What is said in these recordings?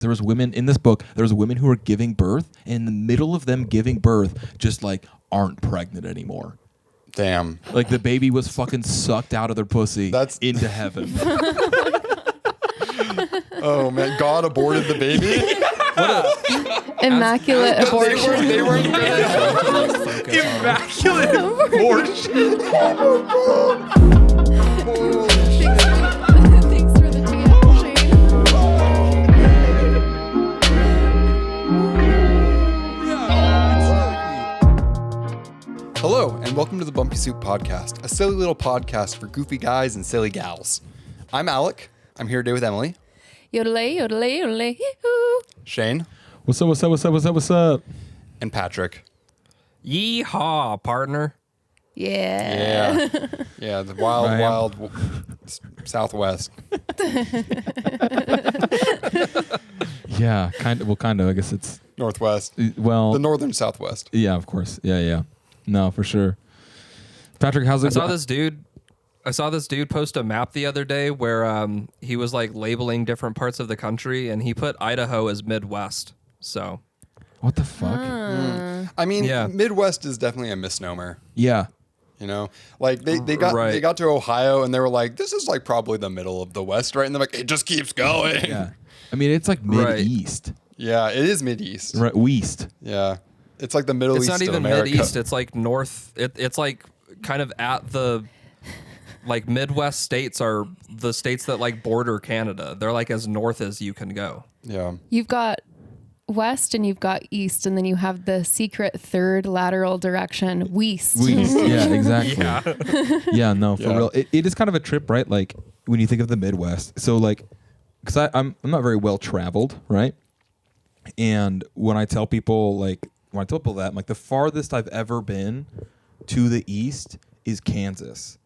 There was women in this book. There was women who were giving birth, and in the middle of them giving birth, just like aren't pregnant anymore. Damn. Like the baby was fucking sucked out of their pussy into heaven. Oh man, God aborted the baby. Immaculate abortion. They weren't Immaculate abortion. Thanks for the TM, Shane. Hello, and welcome to the Bumpy Soup Podcast, a silly little podcast for goofy guys and silly gals. I'm Alec. I'm here today with Emily. Yodelay, yodelay, yodelay, hee-hoo. Shane. What's up? And Patrick. Yeehaw, partner. Yeah. Yeah, the wild Southwest. Yeah, kind of. Well, kind of. I guess it's Northwest. well, The northern Southwest. yeah, of course. Yeah. No, for sure. Patrick, how's it? I saw this dude post a map the other day where he was like labeling different parts of the country, and he put Idaho as Midwest. So What the fuck? I mean, Yeah. Midwest is definitely a misnomer. Yeah. You know, like they got to Ohio and they were like, this is like probably the middle of the West, right? And they're like, it just keeps going. Yeah. I mean, it's like mid-east. Yeah, it is Mid-East. Right, west. Yeah. It's like the Middle it's East not of even America. Mid-East. It's like north. It's like kind of at the like Midwest states are the states that like border Canada. They're like as north as you can go. Yeah. You've got west and you've got east, and then you have the secret third lateral direction, west. West. Yeah, exactly. Yeah. Yeah, no, for Yeah. real. It is kind of a trip, right? Like when you think of the Midwest. So like, because I'm not very well traveled, right? And when I tell people that, I'm like, the farthest I've ever been to the east is Kansas,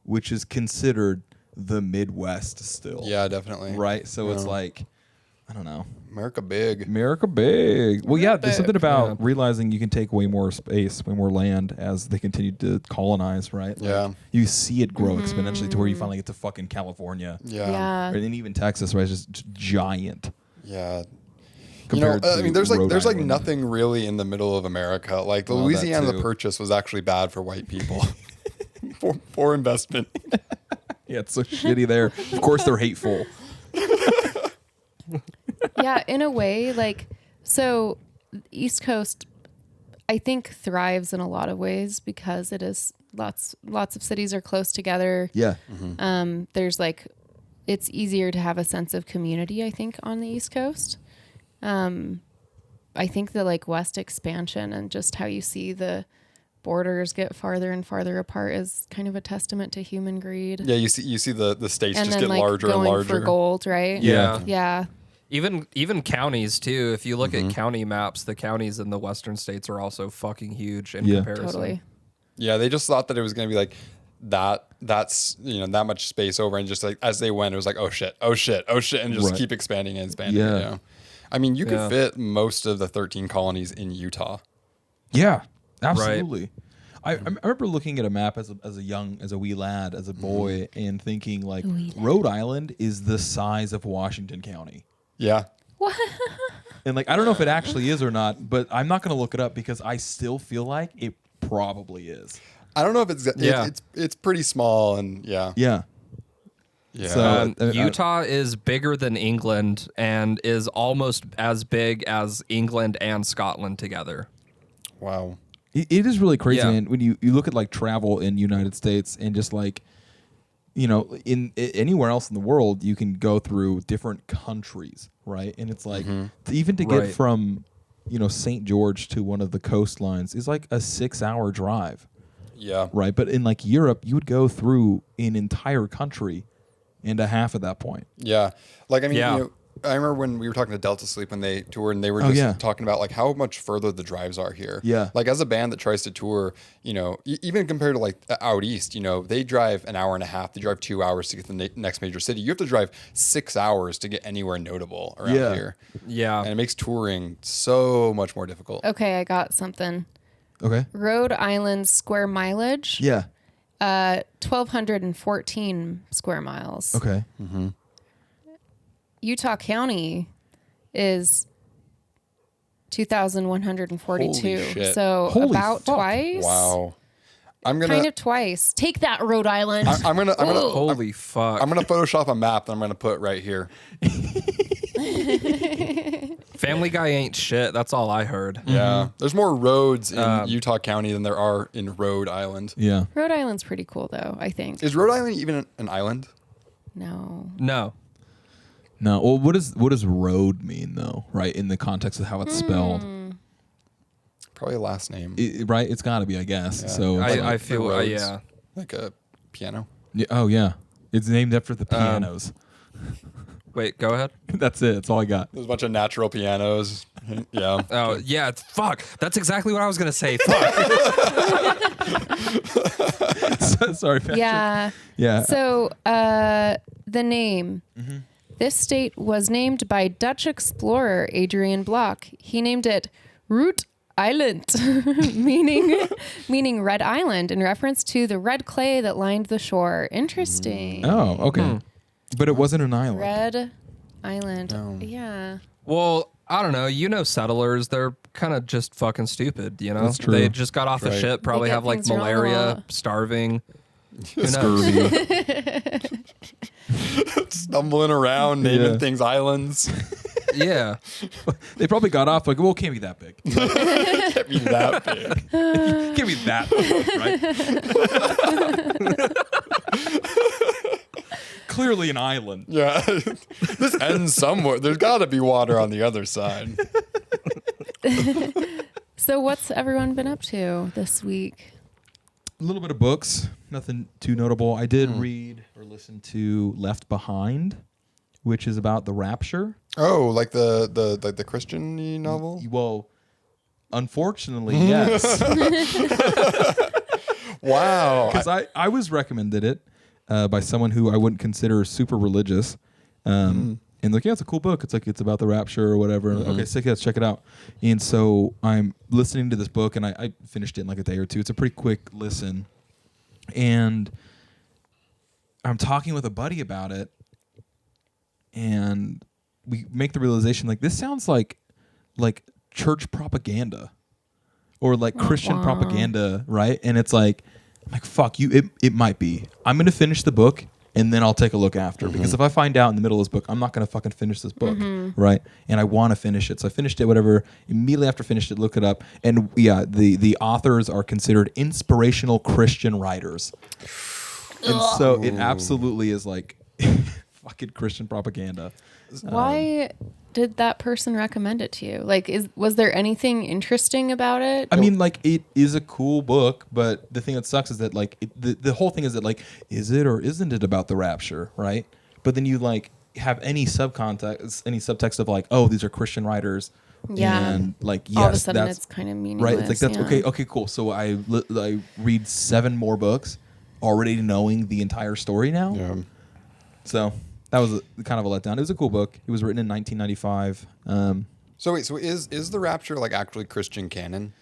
which is considered the Midwest still. Yeah, definitely. Right? So it's Yeah. like, I don't know. America big. America big. Well, yeah, there's something about Yeah. realizing you can take way more space, way more land as they continue to colonize, right? Like, Yeah. you see it grow exponentially to where you finally get to fucking California. Yeah. Yeah. And then even Texas, right? It's just giant. Yeah. You know, compared I mean, to there's Rhode like Island. nothing really in the middle of America. Like the Well, that Louisiana too. Purchase was actually bad for white people for investment. Yeah, it's so shitty there. Of course, they're hateful. Yeah, in a way, like, so East Coast, I think, thrives in a lot of ways because it is lots of cities are close together. Yeah. There's like, it's easier to have a sense of community, I think, on the East Coast. I think the like West expansion and just how you see the borders get farther and farther apart is kind of a testament to human greed. Yeah, you see the states And just then get like larger going and larger. for gold, right? Yeah. Yeah. Even counties too. If you look at county maps, the counties in the western states are also fucking huge in Yeah. comparison. Totally. Yeah, they just thought that it was going to be like that's that much space over, and just like as they went, it was like oh shit, and just Right. keep expanding and expanding. Yeah. You know? I mean, you could Yeah. fit most of the 13 colonies in Utah. Yeah, absolutely. I remember looking at a map as a wee lad, as a boy, and thinking like Rhode Island is the size of Washington County. Yeah. And like I don't know if it actually is or not, but I'm not going to look it up because I still feel like it probably is. I don't know if it's Yeah. it's pretty small, and yeah. Yeah. So Utah is bigger than England and is almost as big as England and Scotland together. Wow. it is really crazy, Yeah. man. When you look at like travel in United States and just like, you know, anywhere else in the world, you can go through different countries, right? And it's like even to get Right. from, you know, St. George to one of the coastlines is like a 6-hour drive, Yeah. right? But in like Europe, you would go through an entire country and a half at that point. Yeah. Like, I mean, Yeah. you know, I remember when we were talking to Delta Sleep when they toured, and they were Oh, just yeah. talking about like how much further the drives are here. Yeah. Like as a band that tries to tour, you know, even compared to like out east, you know, they drive an hour and a half. They drive 2 hours to get to the next major city. You have to drive 6 hours to get anywhere notable around Yeah. here. Yeah. And it makes touring so much more difficult. Okay, I got something. Okay. Rhode Island square mileage, Yeah. 1,214 square miles. Okay. Utah County is 2,142. Holy shit. So Holy about fuck. twice. Wow. I'm gonna. Kind of twice. Take that, Rhode Island. I'm gonna. Holy fuck. I'm gonna Photoshop a map that I'm gonna put right here. Family Guy ain't shit. That's all I heard. Yeah. There's more roads in Utah County than there are in Rhode Island. Yeah. Rhode Island's pretty cool, though, I think. Is Rhode Island even an island? No. No. No. Well, what does road mean though? Right, in the context of how it's spelled. Probably a last name. Right. It's got to be, I guess. Yeah. So. I feel, roads. yeah. Like a piano. Yeah, oh yeah. It's named after the pianos. Wait, go ahead. That's it. That's all I got. There's a bunch of natural pianos. Yeah. Oh, yeah. Fuck. That's exactly what I was going to say. Fuck. Sorry, Patrick. Yeah. Yeah. So the name. This state was named by Dutch explorer Adrian Block. He named it Root Island, meaning red island, in reference to the red clay that lined the shore. Interesting. Oh, okay. But it wasn't an island. Red Island. Oh. Yeah. Well, I don't know. You know, settlers, they're kind of just fucking stupid, you know? That's true. They just got off the Right. ship, probably They get have like things wrong a malaria, lot. starving. Who knows? Scurvy. Stumbling around, naming Yeah. things islands. Yeah. They probably got off like, well, it can't be that big. Can't be that big. It can't be that big, right? Clearly an island. Yeah. This ends somewhere. There's got to be water on the other side. So what's everyone been up to this week? A little bit of books, nothing too notable. I did read or listen to Left Behind, which is about the Rapture. Oh, like the Christian novel? Well, unfortunately, yes. Wow. Because I was recommended it by someone who I wouldn't consider super religious. And like, yeah, it's a cool book. It's like, it's about the rapture or whatever. Okay, sick, let's check it out. And so I'm listening to this book, and I finished it in like a day or two. It's a pretty quick listen. And I'm talking with a buddy about it, and we make the realization, like, this sounds like church propaganda or like Christian propaganda, right? And it's like fuck you, it might be. I'm gonna finish the book and then I'll take a look after, because if I find out in the middle of this book, I'm not gonna fucking finish this book, right? And I want to finish it, so I finished it. Whatever. Immediately after I finished it, look it up, and yeah, the authors are considered inspirational Christian writers, and so it absolutely is like fucking Christian propaganda. Why did that person recommend it to you? Like, was there anything interesting about it? I mean, like, it is a cool book, but the thing that sucks is that, like, the whole thing is that, like, is it or isn't it about the rapture, right? But then you, like, have any subtext of, like, oh, these are Christian writers. Yeah. And, like, yes, all of a sudden that's it's kind of meaningless. right. It's like, that's yeah. okay, cool. So I read 7 more books already knowing the entire story now. Yeah. So that was kind of a letdown. It was a cool book. It was written in 1995. So wait, so is the Rapture like actually Christian canon?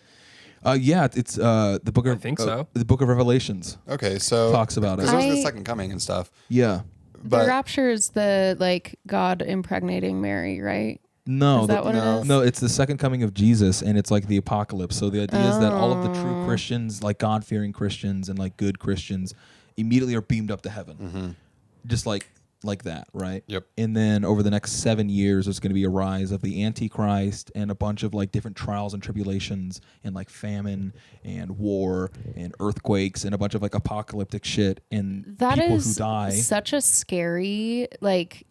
Yeah, it's the book of I think so. The book of Revelations Okay, so talks about it. because there's the I- second coming and stuff. Yeah. But the rapture is the like God impregnating Mary, right? No, Is that what it is? No, it's the second coming of Jesus, and it's like the apocalypse. So the idea is that all of the true Christians, like God-fearing Christians and like good Christians, immediately are beamed up to heaven, just like that, right? Yep. And then over the next 7 years, there's going to be a rise of the Antichrist and a bunch of like different trials and tribulations and like famine and war and earthquakes and a bunch of like apocalyptic shit and That people is who die. such a scary like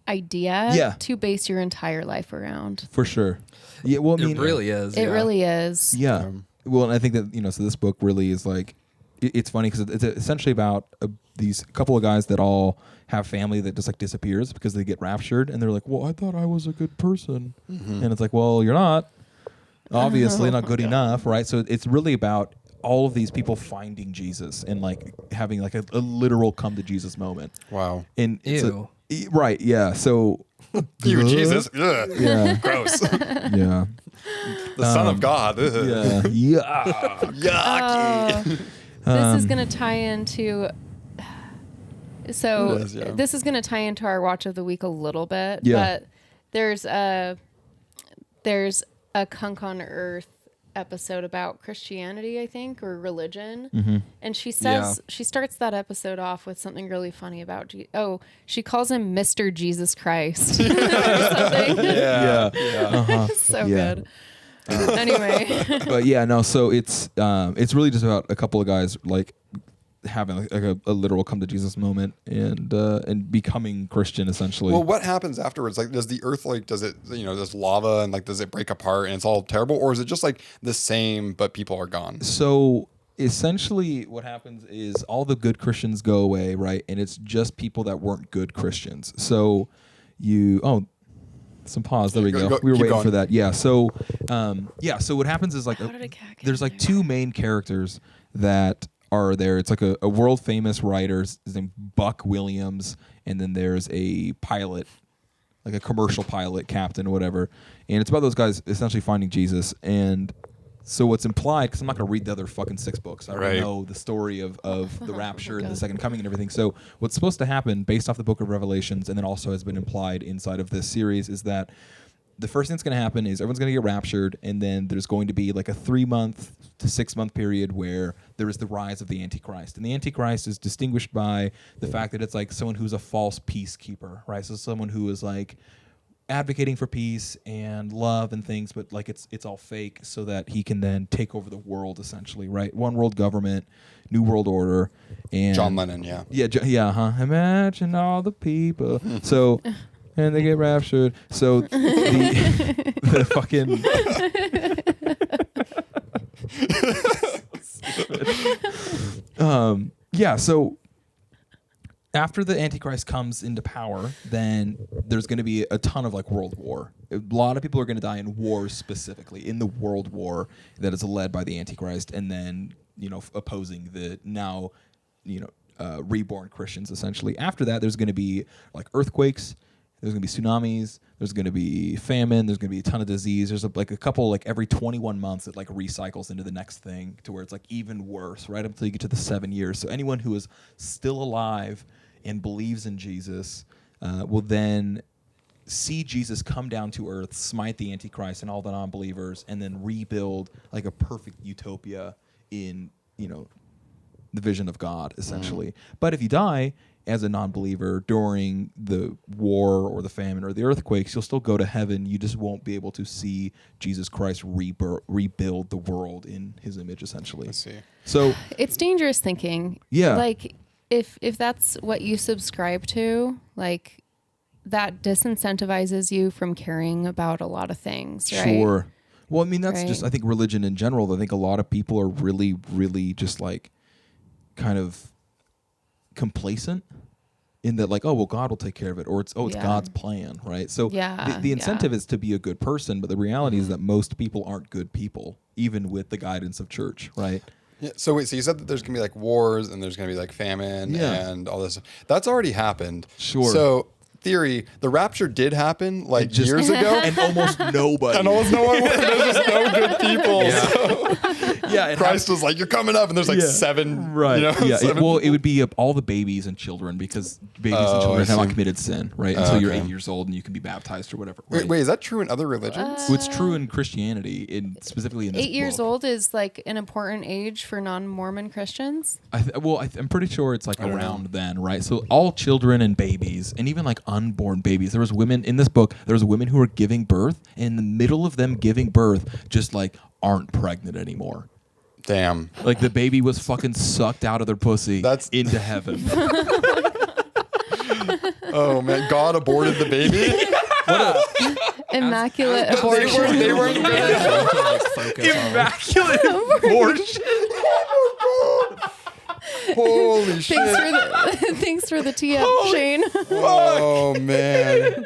idea Yeah. to base your entire life around. For sure. Yeah. Well, I mean, It really is. It yeah. really is. Yeah. Well, and I think that, so this book really is like, it's funny because it's essentially about these couple of guys that all have family that just like disappears because they get raptured, and they're like, well, I thought I was a good person. And it's like, well, you're not. Obviously not good enough, right? So it's really about all of these people finding Jesus and like having like a literal come to Jesus moment. wow. And Ew. right, yeah. So You Jesus. Ugh. yeah, Gross. yeah, The Son of God. Ugh. yeah. Yucky. This is going to tie into. So It is, yeah. this is going to tie into our watch of the week a little bit, Yeah. but there's a Cunk on Earth episode about Christianity, I think, or religion. And she says, she starts that episode off with something really funny about, she calls him Mr. Jesus Christ. Or something. So good. Anyway. But yeah, no, so it's really just about a couple of guys like having like a literal come to Jesus moment and becoming Christian essentially. Well, what happens afterwards? Like, does the earth, like, does it, there's lava and like, does it break apart and it's all terrible? Or is it just like the same, but people are gone? So essentially what happens is all the good Christians go away, right? And it's just people that weren't good Christians. So some pause. There we go. We were waiting going. for that. Yeah. So, so what happens is like, How did a cat get there's in like there? two main characters that are there. It's like a world famous writer. His name Buck Williams, and then there's a pilot, like a commercial pilot, captain, or whatever. And it's about those guys essentially finding Jesus. And so what's implied, because I'm not going to read the other fucking 6 books. I already know the story of the rapture and the second coming and everything. So what's supposed to happen based off the book of Revelations, and then also has been implied inside of this series, is that the first thing that's going to happen is everyone's going to get raptured, and then there's going to be like a 3-month to 6-month period where there is the rise of the Antichrist. And the Antichrist is distinguished by the fact that it's like someone who's a false peacekeeper, right? So someone who is like advocating for peace and love and things, but like it's all fake, so that he can then take over the world essentially, right? One world government, new world order. And John Lennon, yeah. Imagine all the people. So, and they get raptured. So the fucking. So after the Antichrist comes into power, then there's going to be a ton of like world war. A lot of people are going to die in wars, specifically in the world war that is led by the Antichrist, and then opposing the now reborn Christians essentially. After that, there's going to be like earthquakes. There's going to be tsunamis. There's going to be famine. There's going to be a ton of disease. There's a couple like every 21 months it like recycles into the next thing to where it's like even worse, right up until you get to the 7 years. So anyone who is still alive and believes in Jesus will then see Jesus come down to earth, smite the Antichrist and all the non-believers, and then rebuild like a perfect utopia in the vision of God essentially. But if you die as a non-believer during the war or the famine or the earthquakes, you'll still go to heaven. You just won't be able to see Jesus Christ rebuild the world in his image, essentially. I see. So It's dangerous thinking. Yeah. Like if that's what you subscribe to, like that disincentivizes you from caring about a lot of things, right? Sure. Well, I mean, that's Right. just, I think, religion in general. I think a lot of people are really, really just like kind of complacent in that, like, oh, well, God will take care of it, or it's Yeah. God's plan, right? So Yeah, the incentive yeah. is to be a good person, but the reality is that most people aren't good people, even with the guidance of church, right? Yeah, so wait, so you said that there's gonna be like wars and there's gonna be like famine Yeah. and all this. That's already happened. Sure. So theory, the rapture did happen like years ago, And almost nobody. and almost no one. There's just no good people. Yeah. So Yeah, Christ was like, "You're coming up," and there's like Yeah. 7. Right. Yeah. It would be all the babies and children, because babies and Oh, children I have not see. committed sin, right? Until you're okay. 8 years old and you can be baptized or whatever. Right? Wait, is that true in other religions? Well, it's true in Christianity, specifically in this 8 years book. old is like an important age for non-Mormon Christians. I'm pretty sure it's like don't around then, right? So all children and babies, and even like unborn babies. There was women in this book. There was women who were giving birth, and in the middle of them giving birth, just like aren't pregnant anymore. Damn. Like the baby was fucking sucked out of their pussy into heaven. Oh man, God aborted the baby. Immaculate They abortion. weren't good. Immaculate abortion. Holy shit. Thanks for the tee up, Shane. Oh man.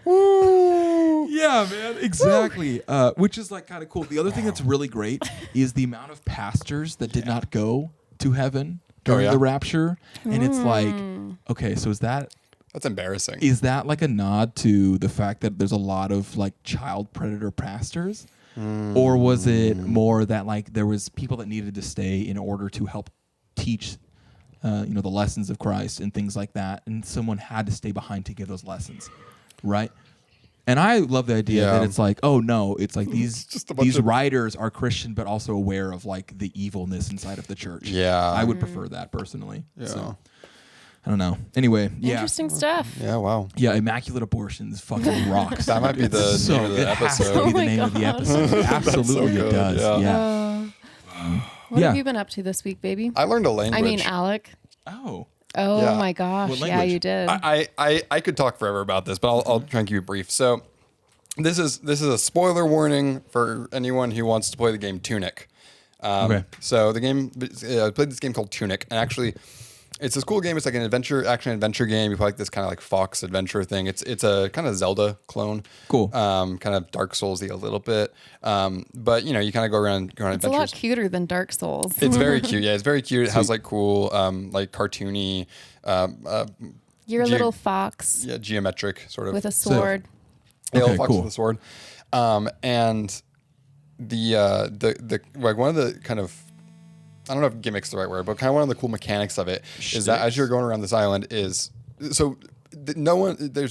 Yeah, man, exactly. Which is like kind of cool. The other thing that's really great is the amount of pastors that did not go to heaven during yeah? the rapture, and it's like, okay, so is that That's embarrassing. like a nod to the fact that there's a lot of like child predator pastors, or was it more that like there was people that needed to stay in order to help teach, the lessons of Christ and things like that, and someone had to stay behind to give those lessons? right? And I love the idea that it's like, oh no, it's like these writers are Christian, but also aware of like the evilness inside of the church. Yeah. I would prefer that personally. Yeah. So, I don't know. Anyway, Interesting stuff. Yeah, wow. Yeah, immaculate abortions fucking rocks. That might be the name of the It has episode. to be the name of the episode. Absolutely, so it good, does. yeah. What have you been up to this week, baby? I learned a language. I mean, Alec. Oh. Oh Yeah. my gosh. What Yeah, language? you did. I could talk forever about this, but I'll try and keep it brief. So this is a spoiler warning for anyone who wants to play the game TUNIC. Okay. So the game, I played this game called TUNIC, and actually, it's this cool game. It's like an action adventure game. You play like this kind of like Fox adventure thing. It's a kind of Zelda clone. Cool. Kind of Dark Souls-y a little bit. But you kind of go around it's a adventures. lot cuter than Dark Souls. It's very cute. Yeah, it's very cute. It has like cool, like cartoony, You're a little fox geometric sort of with a sword. Little Okay, fox cool. with a sword. And the like one of the kind of, I don't know if gimmick's the right word, but kind of one of the cool mechanics of it is that as you're going around this island there's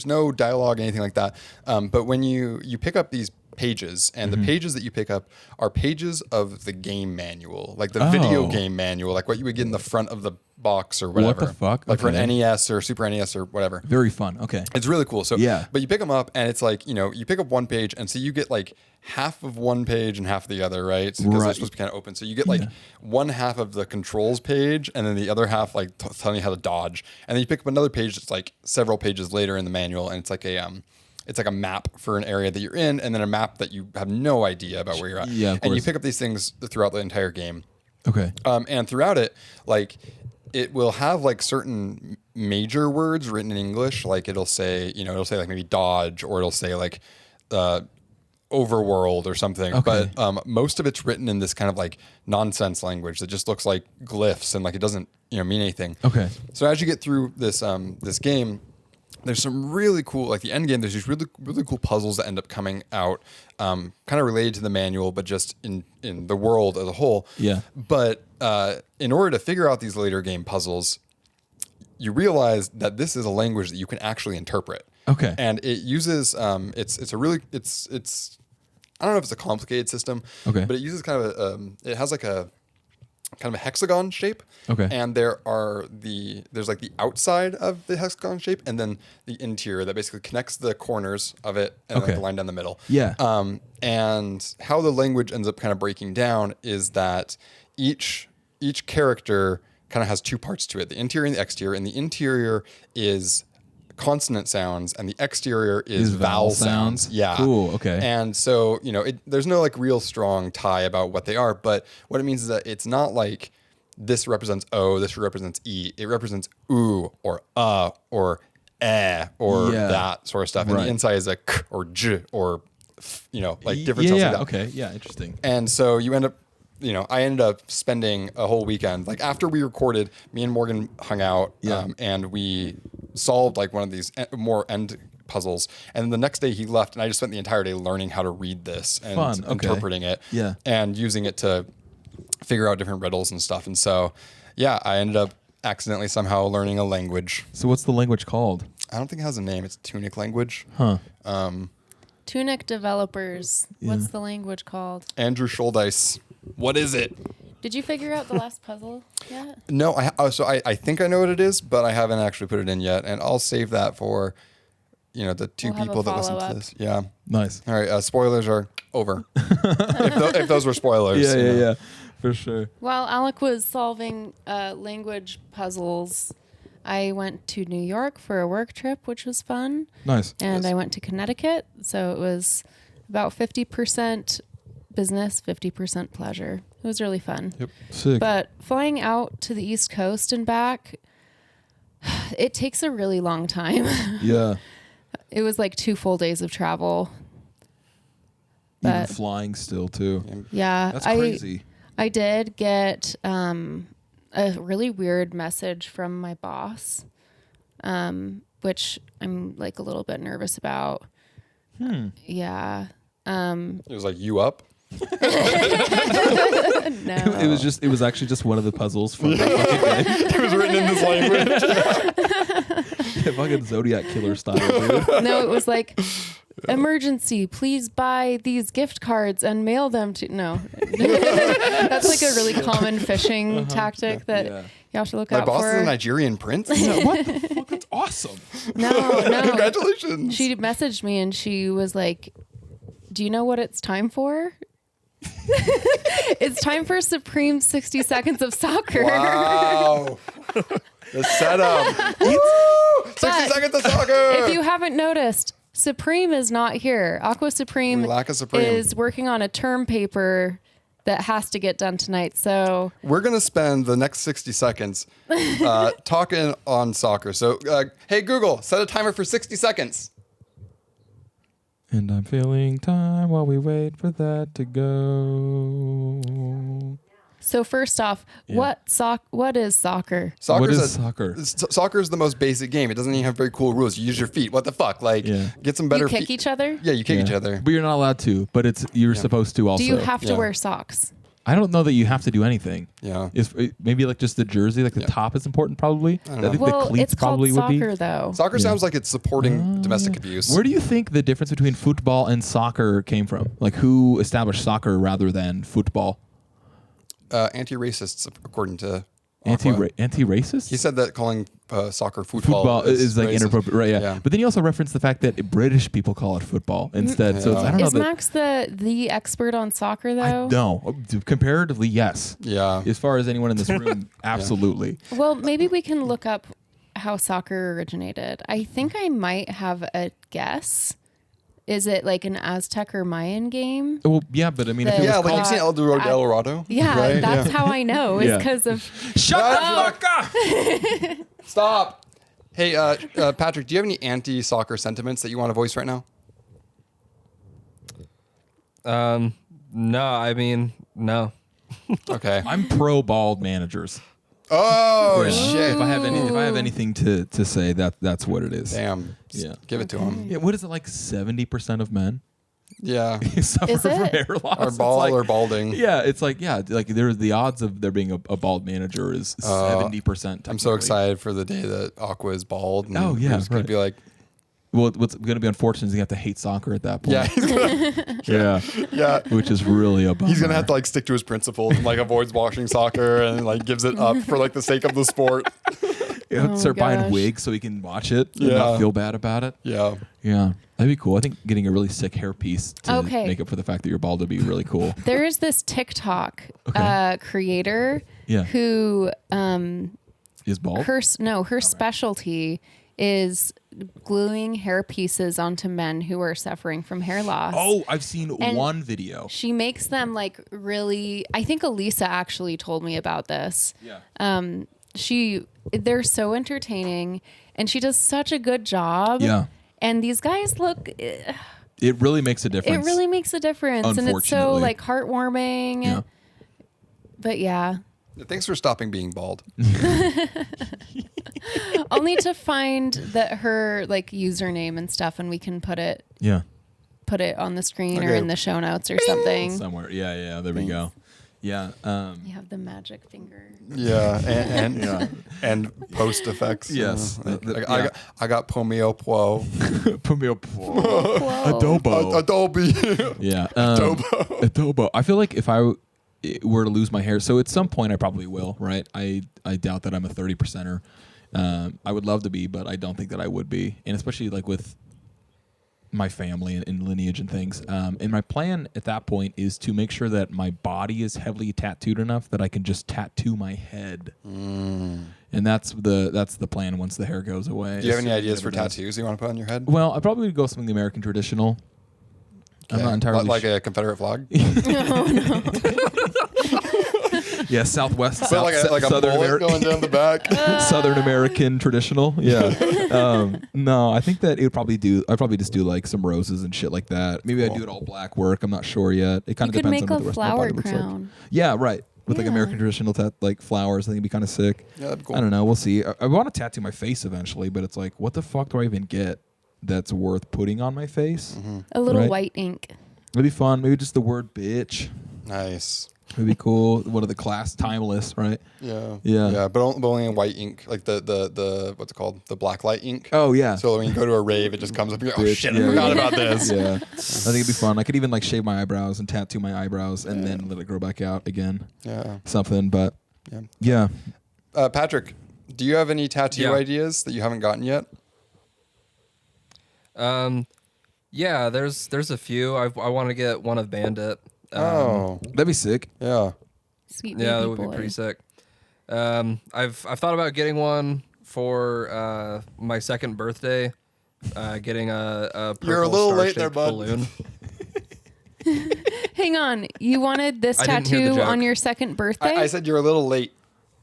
no dialogue, anything like that. But when you pick up these pages, and the pages that you pick up are pages of the game manual, like the video game manual, like what you would get in the front of the box or whatever. What the fuck? Like for Okay. an NES or Super NES or whatever. Very fun. Okay. It's really cool. So Yeah. but you pick them up and it's like, you pick up one page and so you get like half of one page and half of the other, right? Because they're Right. supposed to be kind of open. So you get like one half of the controls page and then the other half like telling you how to dodge. And then you pick up another page that's like several pages later in the manual and it's like a map for an area that you're in and then a map that you have no idea about where you're at. Yeah, of and you course. pick up these things throughout the entire game. Okay. And throughout it, like it will have like certain major words written in English. Like it'll say like maybe dodge, or it'll say like overworld or something. Okay. But most of it's written in this kind of like nonsense language that just looks like glyphs and like it doesn't mean anything. Okay. So as you get through this this game, there's some really cool, like the end game, there's these really, really cool puzzles that end up coming out, kind of related to the manual, but just in the world as a whole. Yeah. But in order to figure out these later game puzzles, you realize that this is a language that you can actually interpret. Okay. And it uses, it's I don't know if it's a complicated system. Okay. But it uses kind of it has like a kind of a hexagon shape. Okay. And there's like the outside of the hexagon shape and then the interior that basically connects the corners of it and like the line down the middle. Yeah. And how the language ends up kind of breaking down is that each character kind of has two parts to it, the interior and the exterior. And the interior is consonant sounds and the exterior is vowel sounds. Yeah. Cool. Okay. And so, there's no like real strong tie about what they are, but what it means is that it's not like this represents O, this represents E. It represents oo or or or that sort of stuff. And Right. the inside is a k or j or like different sounds like that. Okay. Yeah. Interesting. And so you end up, I ended up spending a whole weekend. Like after we recorded, me and Morgan hung out and we solved like one of these more end puzzles. And the next day he left and I just spent the entire day learning how to read this and Fun. Okay. interpreting it Yeah. and using it to figure out different riddles and stuff. And so, I ended up accidentally somehow learning a language. So what's the language called? I don't think it has a name. It's TUNIC language. Huh. TUNIC developers. What's the language called? Andrew Scholdice. What is it? Did you figure out the last puzzle yet? No, I think I know what it is, but I haven't actually put it in yet, and I'll save that for, the two We'll have a people that listen to follow-up. this. Yeah. Nice. All right. Spoilers are over. if those were spoilers. Yeah. For sure. While Alec was solving language puzzles, I went to New York for a work trip, which was fun. Nice. And I went to Connecticut, so it was about 50% business, 50% pleasure. It was really fun. Yep. Sick. But flying out to the East Coast and back, it takes a really long time. Yeah. It was like 2 full days of travel. Even But flying still too. yeah, That's crazy. I did get a really weird message from my boss, which I'm like a little bit nervous about. Yeah. It was like you up. No. It was actually just one of the puzzles from the fucking game. It was written in this language. Fucking Zodiac killer style, dude. No, it was like, emergency, please buy these gift cards and mail them to. No. That's like a really common phishing tactic that you have to look My out boss for. is a Nigerian prince. Yeah, what the fuck? That's awesome. No. Congratulations. She messaged me and she was like, do you know what it's time for? It's time for Supreme 60 Seconds of Soccer. Wow. The setup. Woo! 60 seconds of soccer. If you haven't noticed, Supreme is not here. Aqua Supreme, We lack a Supreme. is working on a term paper that has to get done tonight. So We're going to spend the next 60 seconds talking on soccer. So, hey, Google, set a timer for 60 seconds. And I'm feeling time while we wait for that to go. So first off, what is soccer? What is soccer? Soccer is the most basic game. It doesn't even have very cool rules. You use your feet. What the fuck? Like, get some better You kick feet. each other? Yeah, you kick each other. But you're not allowed to. But you're supposed to also. Do you have to Yeah. wear socks? I don't know that you have to do anything. Yeah. Maybe like just the jersey, like the top is important probably. I think the Well, cleats it's called probably would be. soccer though. Soccer sounds like it's supporting domestic abuse. Where do you think the difference between football and soccer came from? Like who established soccer rather than football? Anti-racists, according to Aqua. Anti-racist? He said that calling soccer football, Football is like racist. inappropriate, right? Yeah. Yeah. But then you also referenced the fact that British people call it football instead. So it's, I don't know. Is Max the expert on soccer though? No, comparatively, yes. Yeah. As far as anyone in this room, absolutely. Well, maybe we can look up how soccer originated. I think I might have a guess. Is it like an Aztec or Mayan game? Well, yeah, but I mean, if it The- was Yeah, like called, you've seen El Dorado. Yeah, right? that's how I know. Is Yeah. because of shut the fuck up. Stop. Hey, Patrick, do you have any anti-soccer sentiments that you want to voice right now? No, I mean, no. Okay. I'm pro bald managers. Oh, Yeah. shit. If I have anything to say, that's what it is. Damn. Yeah. Give it to him. Yeah, what is it, like 70% of men Yeah. suffer Is from it? hair loss? Or It's bald like- or balding. Yeah, it's like like there's the odds of there being a bald manager is 70%. I'm so technically. excited for the day that Aqua is bald. And Oh, yeah, He's going right. to be like, Well, what's going to be unfortunate is you have to hate soccer at that point. yeah, he's gonna, yeah, yeah. which is really a bummer. He's gonna have to like stick to his principles and like avoids watching soccer and like gives it up for like the sake of the sport. Yeah, start buying gosh. wigs so he can watch it and Yeah. not feel bad about it. Yeah. Yeah, that'd be cool. I think getting a really sick hairpiece to Okay. make up for the fact that you're bald would be really cool. there is this TikTok Okay. creator Yeah. who Is bald? her specialty is gluing hair pieces onto men who are suffering from hair loss. Oh, I've seen And one video. She makes them like really. I think Elisa actually told me about this. Yeah. They're so entertaining, and she does such a good job. Yeah. And these guys look. It really makes a difference. It really makes a difference, and it's so Unfortunately. like heartwarming. Yeah. But yeah, Thanks for stopping being bald. I'll need to find her like username and stuff, and we can put it Yeah. on the screen or Okay. in the show notes or something. Somewhere. Yeah. There we go. Yeah. You have the magic finger. Yeah, and post effects. Yes. I got Pomeo Po. Put me up. Whoa. Adobo. Adobe. Yeah. Adobo. I feel like if I were to lose my hair, so at some point I probably will, right? I doubt that I'm a 30%er. I would love to be, but I don't think that I would be. And especially like with my family and lineage and things. And my plan at that point is to make sure that my body is heavily tattooed enough that I can just tattoo my head. And that's the plan once the hair goes away. Do you have any Assuming ideas it for ever does. tattoos you want to put on your head? Well, I probably would go something the American traditional. I'm Okay. not entirely like sure. a Confederate flag. Yeah, Southwest, So like a Southern bullet going down the back. Southern American traditional. Yeah. No, I think that I'd probably just do like some roses and shit like that. Maybe I'd do it all black work. I'm not sure yet. It kind You of could depends make on what a the rest of my flower body looks like. crown. Yeah, right. With like Yeah. American traditional like flowers, I think it'd be kind of sick. Yeah, that'd be cool. I don't know. We'll see. I want to tattoo my face eventually, but it's like, what the fuck do I even get that's worth putting on my face? A little Right. white ink. It'd be fun. Maybe just the word bitch. Nice. It'd be cool. What are the class? Timeless, right? Yeah. Yeah. Yeah, but only in white ink, like the what's it called? The black light ink. Oh yeah. So when you go to a rave, it just comes up. And you're, oh Bitch, shit! yeah, I forgot yeah. about this. Yeah. I think it'd be fun. I could even like shave my eyebrows and tattoo my eyebrows and then let it grow back out again. Yeah. Something, but Yeah. yeah. Patrick, do you have any tattoo ideas that you haven't gotten yet? Yeah, there's a few. I want to get one of Bandit. That'd be sick. Yeah. Sweet baby Yeah, that would boy. be pretty sick. I've thought about getting one for my second birthday. Getting a purple You're a little late there, star-shaped bud. balloon. Hang on, you wanted this I didn't hear the tattoo joke. on your second birthday? I said you're a little late.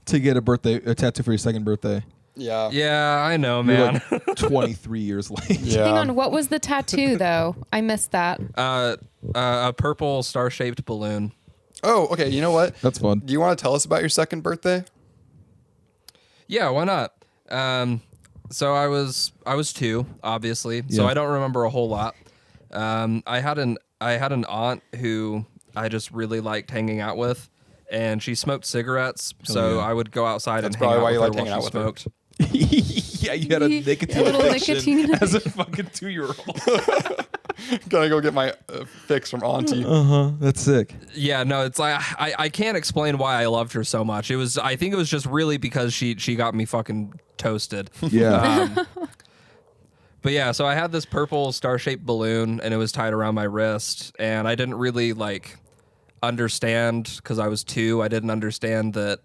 To get a tattoo for your second birthday. Yeah. Yeah, I know, You're man. like 23 years late. Yeah. Hang on, what was the tattoo though? I missed that. A purple star-shaped balloon. Oh, okay. You know what? That's fun. Do you want to tell us about your second birthday? Yeah, why not? So I was 2, obviously. So Yeah. I don't remember a whole lot. I had an aunt who I just really liked hanging out with, and she smoked cigarettes. So yeah. I would go outside That's and hang probably out why you with liked her hanging while out she with her. smoked. Yeah, you had a nicotine little addiction nicotine as a fucking 2-year-old. Gotta go get my fix from Auntie. That's sick. Yeah, no, it's like I can't explain why I loved her so much. I think it was just really because she got me fucking toasted. Yeah. But yeah, so I had this purple star-shaped balloon, and it was tied around my wrist, and I didn't really like understand because I was 2. I didn't understand that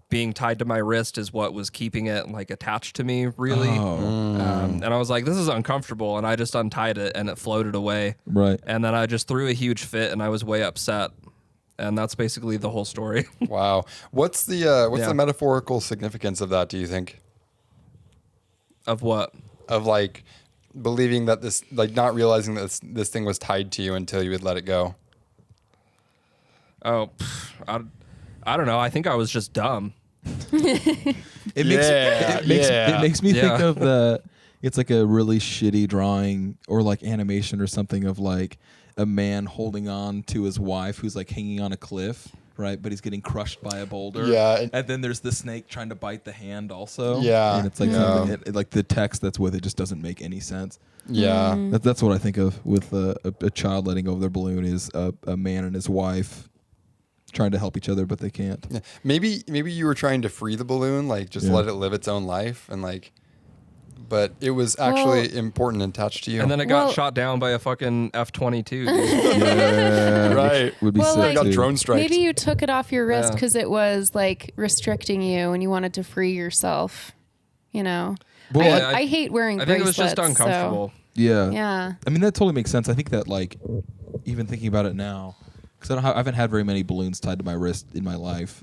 being tied to my wrist is what was keeping it like attached to me, really. And I was like, this is uncomfortable, and I just untied it, and it floated away. Right. And then I just threw a huge fit, and I was way upset. And that's basically the whole story. Wow. What's the Yeah. metaphorical significance of that? Do you think? Of what? Of like believing that this, like not realizing that this thing was tied to you until you would let it go. Oh, I don't know. I think I was just dumb. It makes Yeah, it makes me think Yeah. of it's like a really shitty drawing or like animation or something of like a man holding on to his wife who's like hanging on a cliff, right? But he's getting crushed by a boulder. Yeah. And then there's the snake trying to bite the hand also. Yeah. And it's like Yeah. something, like the text that's with it just doesn't make any sense. Yeah. That's what I think of with a child letting go of their balloon is a man and his wife trying to help each other, but they can't. Yeah. Maybe you were trying to free the balloon, like just Yeah. let it live its own life, and like, but it was actually Well- important and attached to you. And then it got Well- shot down by a fucking F-22. Dude. Yeah, Right. Would be Well, sick like- got too. drone strikes. Maybe you took it off your wrist Yeah. because it was like restricting you and you wanted to free yourself. You know, Well, I hate wearing. I think it was just bracelets, uncomfortable. Yeah. So, yeah. I mean, that totally makes sense. I think that, like, even thinking about it now, because I haven't had very many balloons tied to my wrist in my life,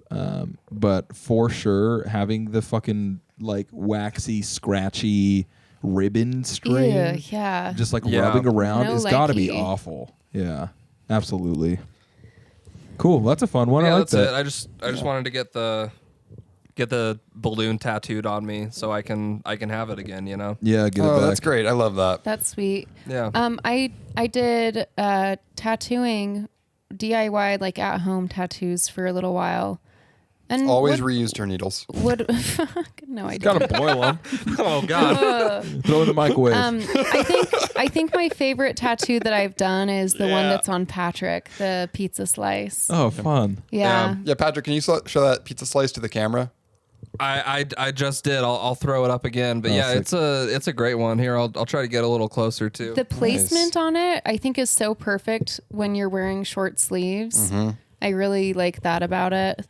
but for sure, having the fucking, like, waxy, scratchy ribbon string Ew, yeah. just, like, Yeah. rubbing around No has got to be likey. awful. Yeah, absolutely. Cool. That's a fun one. Yeah, I like that's that. it. I just wanted to get the balloon tattooed on me so I can have it again. You know. Yeah, get it Oh, back. that's great. I love that. That's sweet. Yeah. I did tattooing DIY like at home tattoos for a little while. And Always reuse her needles. would no I Gotta didn't. boil them. Oh God. Throw it in the microwave. I think my favorite tattoo that I've done is the one Yeah. that's on Patrick, the pizza slice. Oh, fun. Yeah. Yeah, Patrick, can you show that pizza slice to the camera? I just did. I'll throw it up again. But Oh, yeah, sick. it's a great one. Here, I'll try to get a little closer too. The placement on it, I think, is so perfect when you're wearing short sleeves. Mm-hmm. I really like that about it.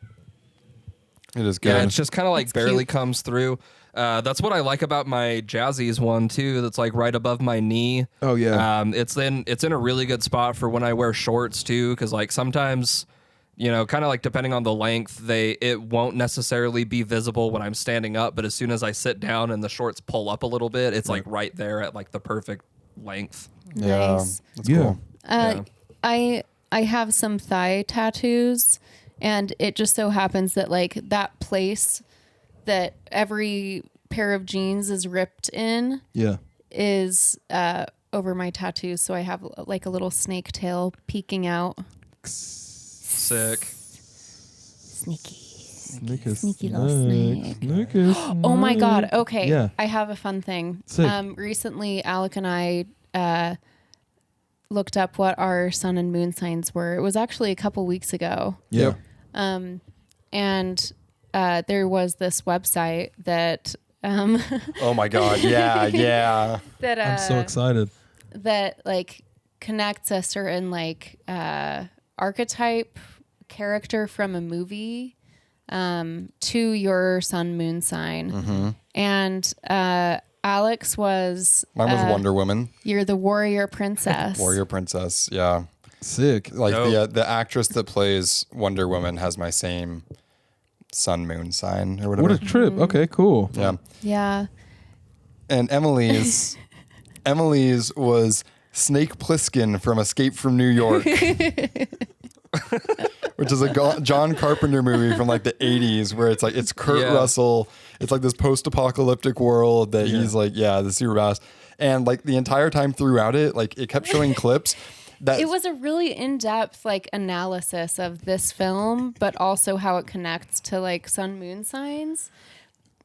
It is good. Yeah, it's just kind of like It's barely cute. comes through. That's what I like about my Jazzy's one too. That's like right above my knee. Oh, yeah. It's in a really good spot for when I wear shorts too, because like sometimes, you know, kind of like depending on the length, it won't necessarily be visible when I'm standing up, but as soon as I sit down and the shorts pull up a little bit, it's like right there at like the perfect length. yeah, Nice. that's Yeah. cool. Yeah. I have some thigh tattoos, and it just so happens that like that place that every pair of jeans is ripped in Yeah. is over my tattoos. So I have like a little snake tail peeking out. Sick. Snake is Sneaky little snake. Snake is Oh my God. snake. Okay. Yeah. I have a fun thing. Sick. Recently, Alec and I looked up what our sun and moon signs were. It was actually a couple weeks ago. Yeah. And there was this website that Oh my God. Yeah. Yeah. that I'm so excited. that like connects a certain like archetype character from a movie to your sun moon sign. And Alex was Mine was Wonder Woman. you're the warrior princess. Warrior Princess. Yeah. Sick. Like Dope. the actress that plays Wonder Woman has my same sun moon sign or whatever. What a trip. Okay, cool. Yeah. Yeah. And Emily's was Snake Plissken from Escape from New York. Which is a John Carpenter movie from like the 80s where it's like it's Kurt Yeah. Russell. It's like this post-apocalyptic world that he's like, the super badass. And like the entire time throughout it, like it kept showing clips that It was a really in-depth like analysis of this film, but also how it connects to like sun moon signs.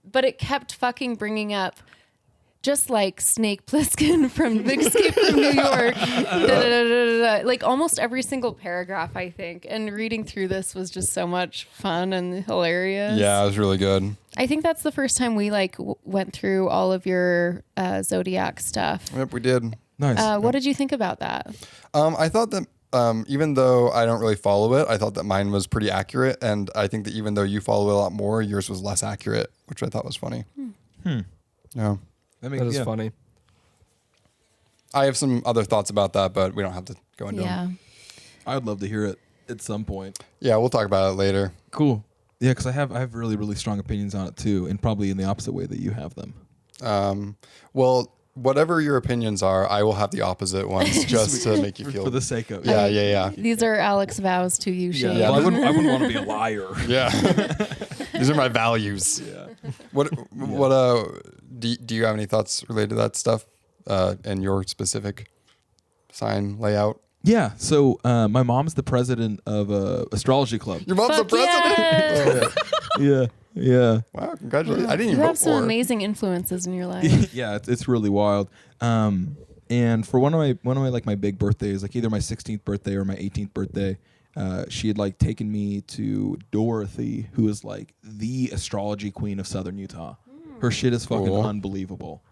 But it kept fucking bringing up just like Snake Plissken from Escape from New York. Like almost every single paragraph, I think. And reading through this was just so much fun and hilarious. Yeah, it was really good. I think that's the first time we like went through all of your zodiac stuff. Yep, we did. Nice. What did you think about that? I thought that even though I don't really follow it, I thought that mine was pretty accurate. And I think that even though you follow it a lot more, yours was less accurate, which I thought was funny. Yeah. That That is funny. I have some other thoughts about that, but we don't have to go into them. Yeah. I'd love to hear it at some point. Yeah, we'll talk about it later. Cool. Yeah, because I have really, really strong opinions on it too, and probably in the opposite way that you have them. Well, whatever your opinions are, I will have the opposite ones just to make you feel. For the sake of Yeah. These are Alex's vows to you, Shane. Yeah. Well, I wouldn't want to be a liar. Yeah. These are my values. Yeah. What do you have any thoughts related to that stuff and your specific sign layout? Yeah. So my mom's the president of a astrology club. Your mom's Fuck the president? yes! Oh, yeah. Yeah. Wow, congratulations. I didn't You even have vote some for her. amazing influences in your life. Yeah. It's really wild. And for one of my like my big birthdays, like either my 16th birthday or my 18th birthday, she had like taken me to Dorothy, who is like the astrology queen of Southern Utah. Her shit is fucking Cool. unbelievable.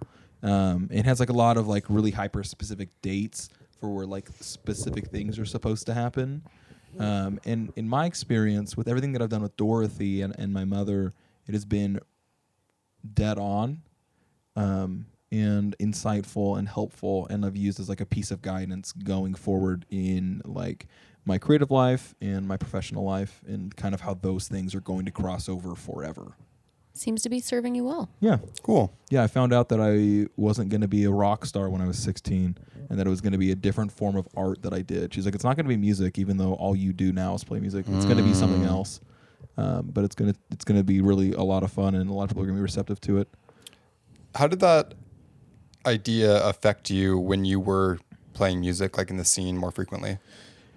It has like a lot of like really hyper specific dates for where like specific things are supposed to happen. And in my experience with everything that I've done with Dorothy and my mother, it has been dead on, and insightful and helpful, and I've used as like a piece of guidance going forward in like my creative life and my professional life, and kind of how those things are going to cross over forever. Seems to be serving you well. Yeah. Cool. Yeah, I found out that I wasn't going to be a rock star when I was 16, and that it was going to be a different form of art that I did. She's like, it's not going to be music, even though all you do now is play music. It's going to be something else, but it's gonna be really a lot of fun, and a lot of people are going to be receptive to it. How did that idea affect you when you were playing music, like in the scene more frequently?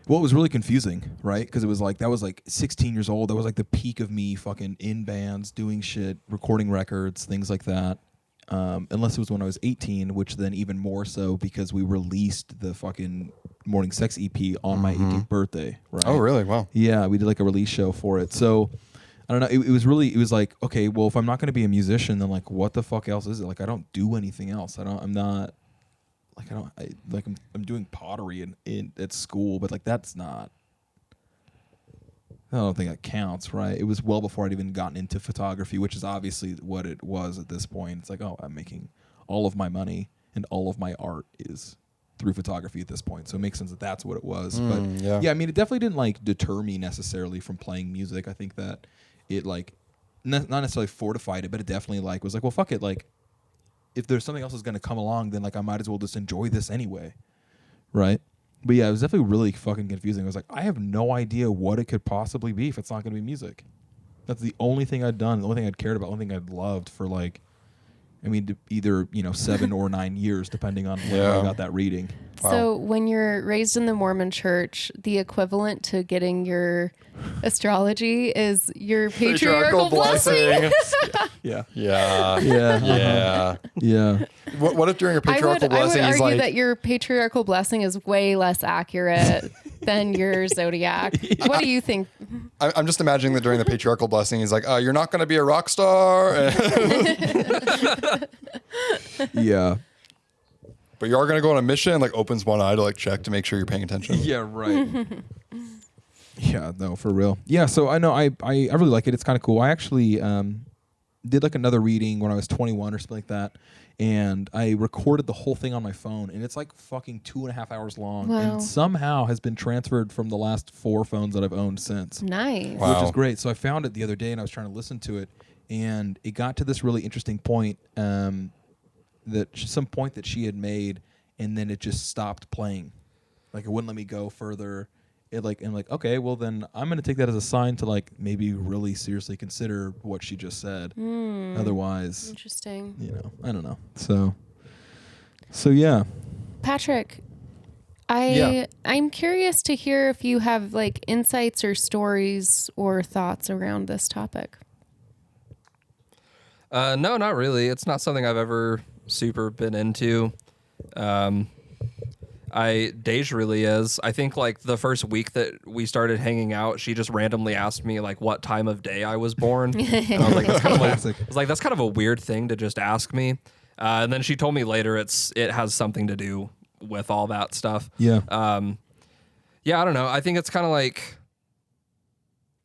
Well, it was really confusing, right? Because it was like, that was like 16 years old. That was like the peak of me fucking in bands, doing shit, recording records, things like that. Unless it was when I was 18, which then even more so because we released the fucking Morning Sex EP on my 18th birthday, right? Oh, really? Wow. Yeah, we did like a release show for it. So, I don't know. It was like, okay, well, if I'm not going to be a musician, then like, what the fuck else is it? Like, I don't do anything else. I'm doing pottery at school, but like that's not. I don't think that counts, right? It was well before I'd even gotten into photography, which is obviously what it was at this point. It's like, oh, I'm making all of my money and all of my art is through photography at this point. So it makes sense that that's what it was. But yeah, I mean, it definitely didn't like deter me necessarily from playing music. I think that it like not necessarily fortified it, but it definitely like was like, well, fuck it, like. If there's something else that's going to come along, then like I might as well just enjoy this anyway, right? But yeah, it was definitely really fucking confusing. I was like, I have no idea what it could possibly be if it's not going to be music. That's the only thing I'd done, the only thing I'd cared about, the only thing I'd loved for like I mean, either 7 or 9 years, depending on when I got that reading. Wow. So when you're raised in the Mormon church, the equivalent to getting your astrology is your patriarchal blessing. Yeah. Yeah. Yeah. Yeah. Yeah. What if during a patriarchal I would blessing he's argue like, that your patriarchal blessing is way less accurate than your zodiac. What do you think? I'm just imagining that during the patriarchal blessing he's like, you're not going to be a rock star, Yeah. but you are going to go on a mission, and like opens one eye to like check to make sure you're paying attention. Yeah, right. Yeah, no, for real. Yeah, so I know I really like it. It's kind of cool. I actually did like another reading when I was 21 or something like that, and I recorded the whole thing on my phone, and it's like fucking 2.5 hours long, Wow. and somehow has been transferred from the last 4 phones that I've owned since. Nice. Wow. Which is great. So I found it the other day, and I was trying to listen to it, and it got to this really interesting point, some point that she had made, and then it just stopped playing. Like it wouldn't let me go further. Okay, well then I'm gonna take that as a sign to like maybe really seriously consider what she just said. Otherwise, Interesting. I don't know. So yeah. Patrick, Yeah. I'm curious to hear if you have like insights or stories or thoughts around this topic. No, not really. It's not something I've ever super been into. Deja really is. I think like the first week that we started hanging out, she just randomly asked me like what time of day I was born. And I was like, that's kind of Classic. that's kind of a weird thing to just ask me. And then she told me later it has something to do with all that stuff. Yeah. Yeah, I don't know. I think it's kind of like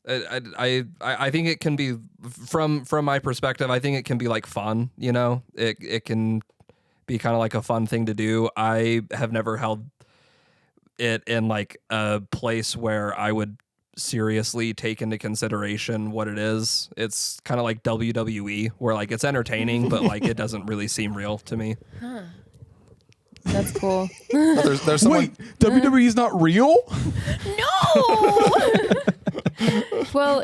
I think it can be from my perspective. I think it can be like fun. It can be kind of like a fun thing to do. I have never held it in like a place where I would seriously take into consideration what it is. It's kind of like WWE, where like it's entertaining, but like it doesn't really seem real to me. That's cool. There's someone. Wait, WWE's not real? No. Well,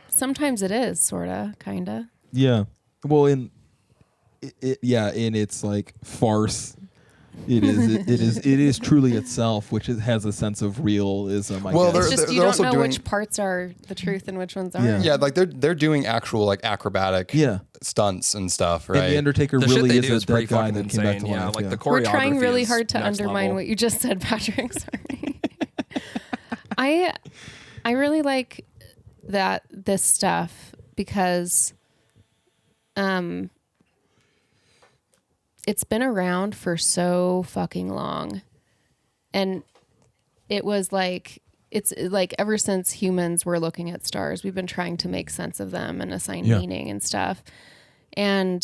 sometimes it is sorta, kinda. Yeah. Well, in its like farce, it is truly itself, which has a sense of realism. I Well, guess. It's just you they're don't also know doing- which parts are the truth and which ones aren't. Yeah. Yeah, like they're doing actual like acrobatic stunts and stuff, right? And the Undertaker The shit really they is do a is pretty dead guy fucking that came back insane. to Yeah, life. like the We're choreography trying really is hard to next undermine level. what you just said, Patrick. Sorry. I really like this stuff because it's been around for so fucking long. And it's like ever since humans were looking at stars, we've been trying to make sense of them and assign meaning and stuff. And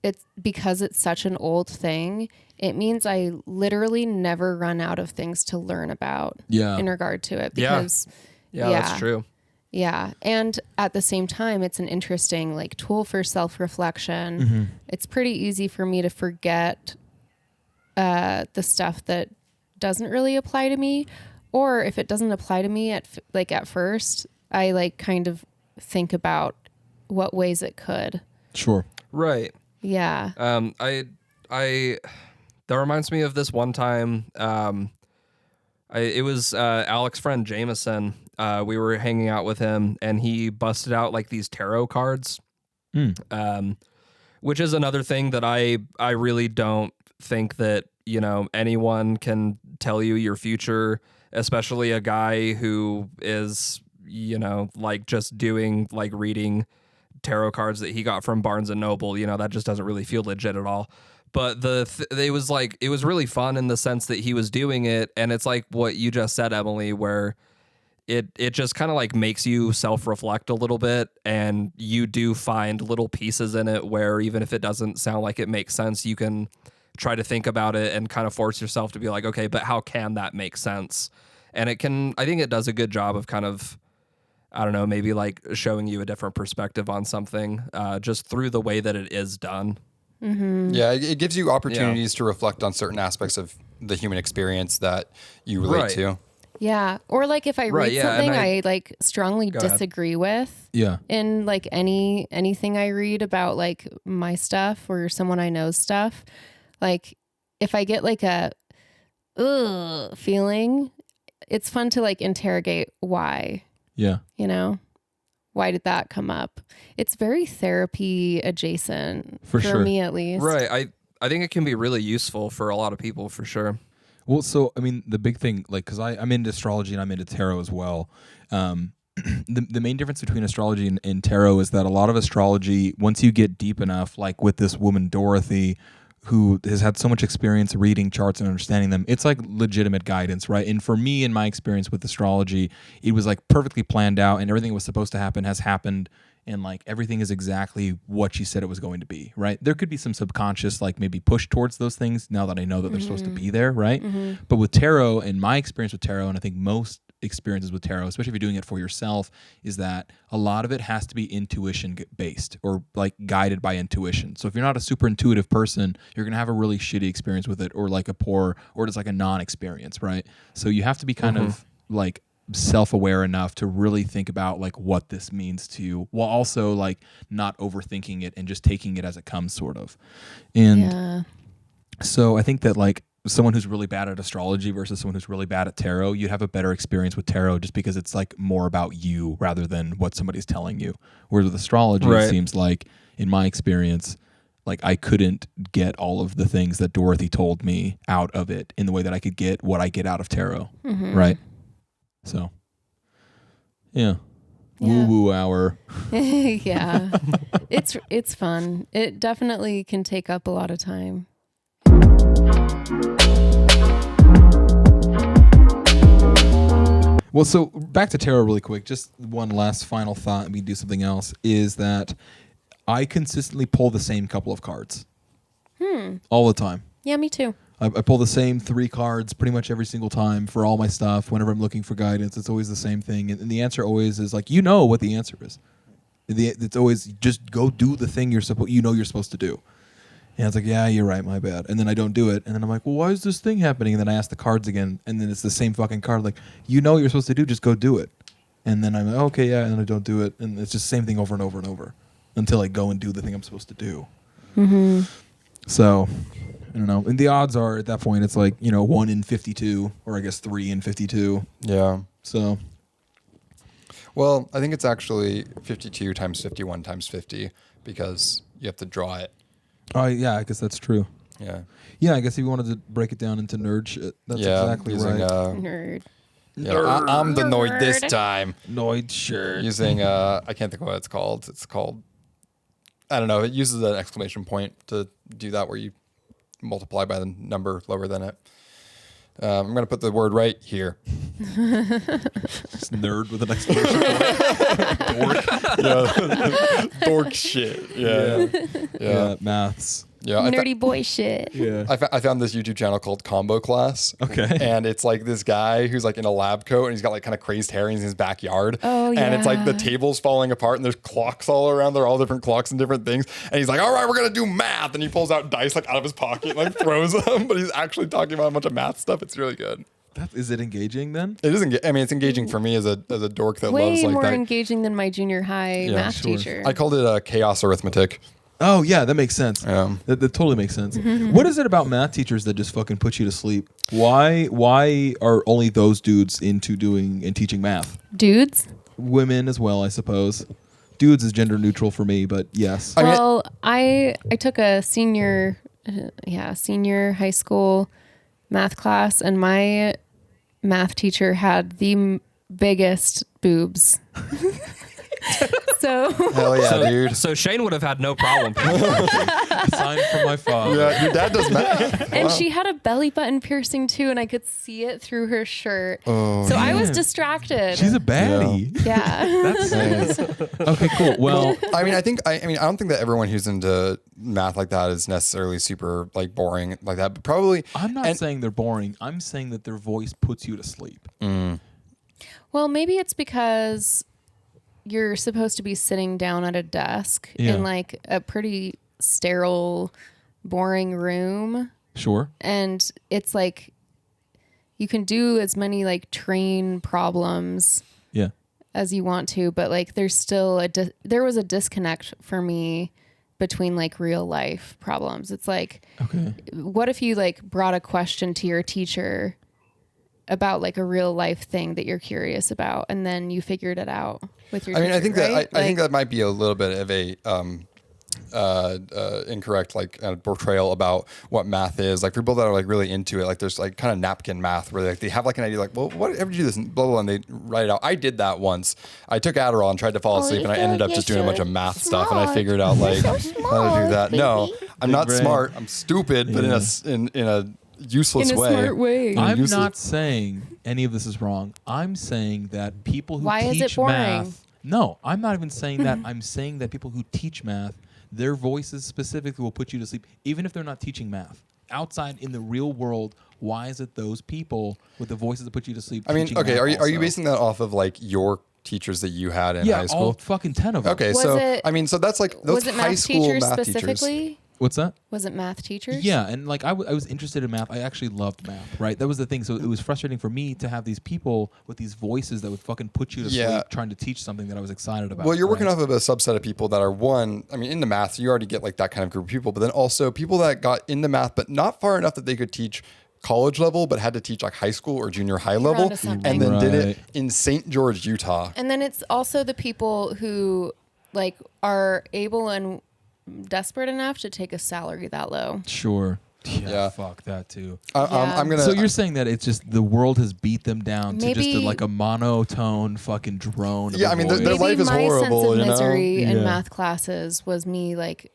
it's because it's such an old thing, it means I literally never run out of things to learn about in regard to it. Because Yeah, that's true. yeah. And at the same time, it's an interesting like tool for self-reflection. It's pretty easy for me to forget the stuff that doesn't really apply to me. Or if it doesn't apply to me at first, I like kind of think about what ways it could. Sure. Right. Yeah. That reminds me of this one time. It was Alex's friend Jameson. We were hanging out with him, and he busted out like these tarot cards, which is another thing that I really don't think that anyone can tell you your future, especially a guy who is like just doing like reading tarot cards that he got from Barnes and Noble. That just doesn't really feel legit at all. But it was really fun in the sense that he was doing it, and it's like what you just said, Emily, where it just kind of like makes you self-reflect a little bit, and you do find little pieces in it where even if it doesn't sound like it makes sense, you can try to think about it and kind of force yourself to be like, okay, but how can that make sense? And I think it does a good job of kind of, I don't know, maybe like showing you a different perspective on something just through the way that it is done. Mm-hmm. Yeah, it gives you opportunities to reflect on certain aspects of the human experience that you relate Right. to. Yeah. Or like if I Right, read yeah, something and I like strongly Go ahead. disagree with Yeah. in like anything I read about like my stuff or someone I know's stuff, like if I get like a ugh feeling, it's fun to like interrogate why, Yeah. you know? Why did that come up? It's very therapy adjacent For sure. me at least. Right. I think it can be really useful for a lot of people for sure. Well, so I mean, the big thing, like, because I'm into astrology and I'm into tarot as well. The main difference between astrology and tarot is that a lot of astrology, once you get deep enough, like with this woman Dorothy, who has had so much experience reading charts and understanding them, it's like legitimate guidance, right? And for me, in my experience with astrology, it was like perfectly planned out, and everything that was supposed to happen has happened. And like everything is exactly what she said it was going to be, right? There could be some subconscious, like maybe push towards those things now that I know that they're supposed to be there, right? But with tarot, and my experience with tarot, and I think most experiences with tarot, especially if you're doing it for yourself, is that a lot of it has to be intuition based or like guided by intuition. So if you're not a super intuitive person, you're going to have a really shitty experience with it, or like a poor, or just like a non-experience, right? So you have to be kind of like self-aware enough to really think about like what this means to you, while also like not overthinking it and just taking it as it comes, sort of. And so I think that like someone who's really bad at astrology versus someone who's really bad at tarot, you have a better experience with tarot just because it's like more about you rather than what somebody's telling you. Whereas with astrology, it seems like, in my experience, like I couldn't get all of the things that Dorothy told me out of it in the way that I could get what I get out of tarot, right? So, yeah. Woo-woo hour. Yeah. It's fun. It definitely can take up a lot of time. Well, so back to tarot really quick. Just one last final thought, and we can do something else, is that I consistently pull the same couple of cards. All the time. Yeah, me too. I pull the same 3 cards pretty much every single time for all my stuff. Whenever I'm looking for guidance, it's always the same thing. And the answer always is like, you know what the answer is. It's always just go do the thing you're supposed to do. And it's like, yeah, you're right, my bad. And then I don't do it. And then I'm like, well, why is this thing happening? And then I ask the cards again. And then it's the same fucking card. Like, you know what you're supposed to do, just go do it. And then I'm like, okay, yeah, and then I don't do it. And it's just the same thing over and over and over until I go and do the thing I'm supposed to do. So, I don't know. And the odds are at that point, it's like, 1 in 52, or I guess 3 in 52. Yeah. So. Well, I think it's actually 52 times 51 times 50 because you have to draw it. Oh, yeah, I guess that's true. Yeah. Yeah, I guess if you wanted to break it down into nerd shit, that's exactly using, right. Nerd. Yeah, I'm the Noid this time. Noid shirt. Using, I can't think of what it's called. It's called, I don't know. It uses an exclamation point to do that where you multiply by the number lower than it. I'm going to put the word right here. Just nerd with an exclamation point. Dork. Dork shit. Yeah. Maths. Yeah. Nerdy boy shit. Yeah. I found this YouTube channel called Combo Class. Okay. And it's like this guy who's like in a lab coat and he's got like kind of crazed hair and he's in his backyard. Oh, yeah. And it's like the table's falling apart and there's clocks all around. They're all different clocks and different things. And he's like, all right, we're going to do math. And he pulls out dice like out of his pocket and like throws them. But he's actually talking about a bunch of math stuff. It's really good. Is it engaging then? It isn't. I mean, it's engaging for me as a dork that Way loves like more that. engaging than my junior high math teacher. I called it chaos arithmetic. Oh, yeah, that makes sense. Yeah. That totally makes sense. What is it about math teachers that just fucking put you to sleep? Why are only those dudes into doing and teaching math? Dudes? Women as well, I suppose. Dudes is gender neutral for me, but yes. Well, I took a senior high school math class, and my math teacher had the biggest boobs. So Hell yeah, dude. So Shane would have had no problem. Sign from my father. Yeah, your dad does math. and she had a belly button piercing too, and I could see it through her shirt. Oh, so I was distracted. She's a baddie. Yeah. That's nice. Okay, cool. Well, I mean, I don't think that everyone who's into math like that is necessarily super like boring like that, but probably. I'm not saying they're boring. I'm saying that their voice puts you to sleep. Well, maybe it's because you're supposed to be sitting down at a desk in like a pretty sterile, boring room. Sure. And it's like you can do as many like train problems Yeah. as you want to, but like there's still there was a disconnect for me between like real life problems. It's like, Okay. what if you like brought a question to your teacher about like a real life thing that you're curious about, and then you figured it out with your I teacher, mean, I think right? that I think that might be a little bit of a incorrect like portrayal about what math is. Like for people that are like really into it, like there's like kind of napkin math where they have like an idea like, well, what ever you do this and blah, blah, blah, and they write it out. I did that once. I took Adderall and tried to fall asleep, and I ended up just doing a bunch of math stuff, and I figured out like how to do that. No, I'm not brain. smart. I'm stupid, but in a useless in a way. smart way. I'm useless- not saying any of this is wrong. I'm saying that people who Why is teach it boring? math. No, I'm not even saying that. I'm saying that people who teach math, their voices specifically will put you to sleep, even if they're not teaching math. Outside in the real world, why is it those people with the voices that put you to sleep? I mean, teaching okay, math are you also? basing that off of like your teachers that you had in Yeah, high all school? fucking 10 of them. Okay, Was so it- I mean, so that's like those was it high math school teachers math teachers. specifically? What's that? Was it math teachers? Yeah, and like I was interested in math. I actually loved math, right? That was the thing. So it was frustrating for me to have these people with these voices that would fucking put you to Yeah. sleep trying to teach something that I was excited about. Well, you're working right? off of a subset of people that are into math, so you already get like that kind of group of people, but then also people that got into math, but not far enough that they could teach college level, but had to teach like high school or junior high level, onto something. and then did it Right. in St. George, Utah. And then it's also the people who like are able and desperate enough to take a salary that low. Sure. Yeah, Yeah. fuck that too. Yeah. I'm gonna. So you're saying that it's just the world has beat them down to just Maybe- like a monotone fucking drone. of Yeah, a I mean, their voice. life is my horrible, sense of you know? misery in Yeah. math classes was me like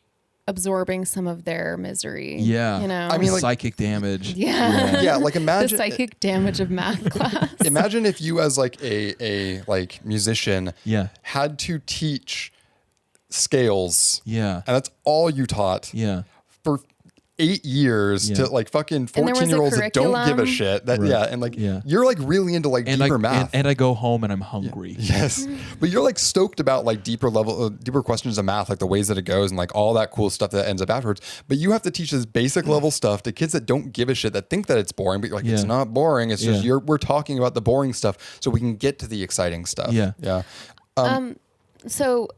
absorbing some of their misery. Yeah. You know? I mean, like- psychic damage. yeah. yeah, like The imagine. psychic damage of math class. Imagine if you, as like a like musician, Yeah. had to teach scales, Yeah. and that's all you taught Yeah. for 8 years Yeah. to like fucking there was a 14-year-olds that don't give a curriculum. shit. That Right. yeah, and like Yeah. you're like really into like And deeper I math. and I go home and I'm hungry. Yes, but you're like stoked about like deeper questions of math, like the ways that it goes and like all that cool stuff that ends up afterwards. But you have to teach this basic level stuff to kids that don't give a shit, that think that it's boring, but you're like, it's Yeah. not boring. It's just Yeah. we're talking about the boring stuff so we can get to the exciting stuff. Yeah. yeah. So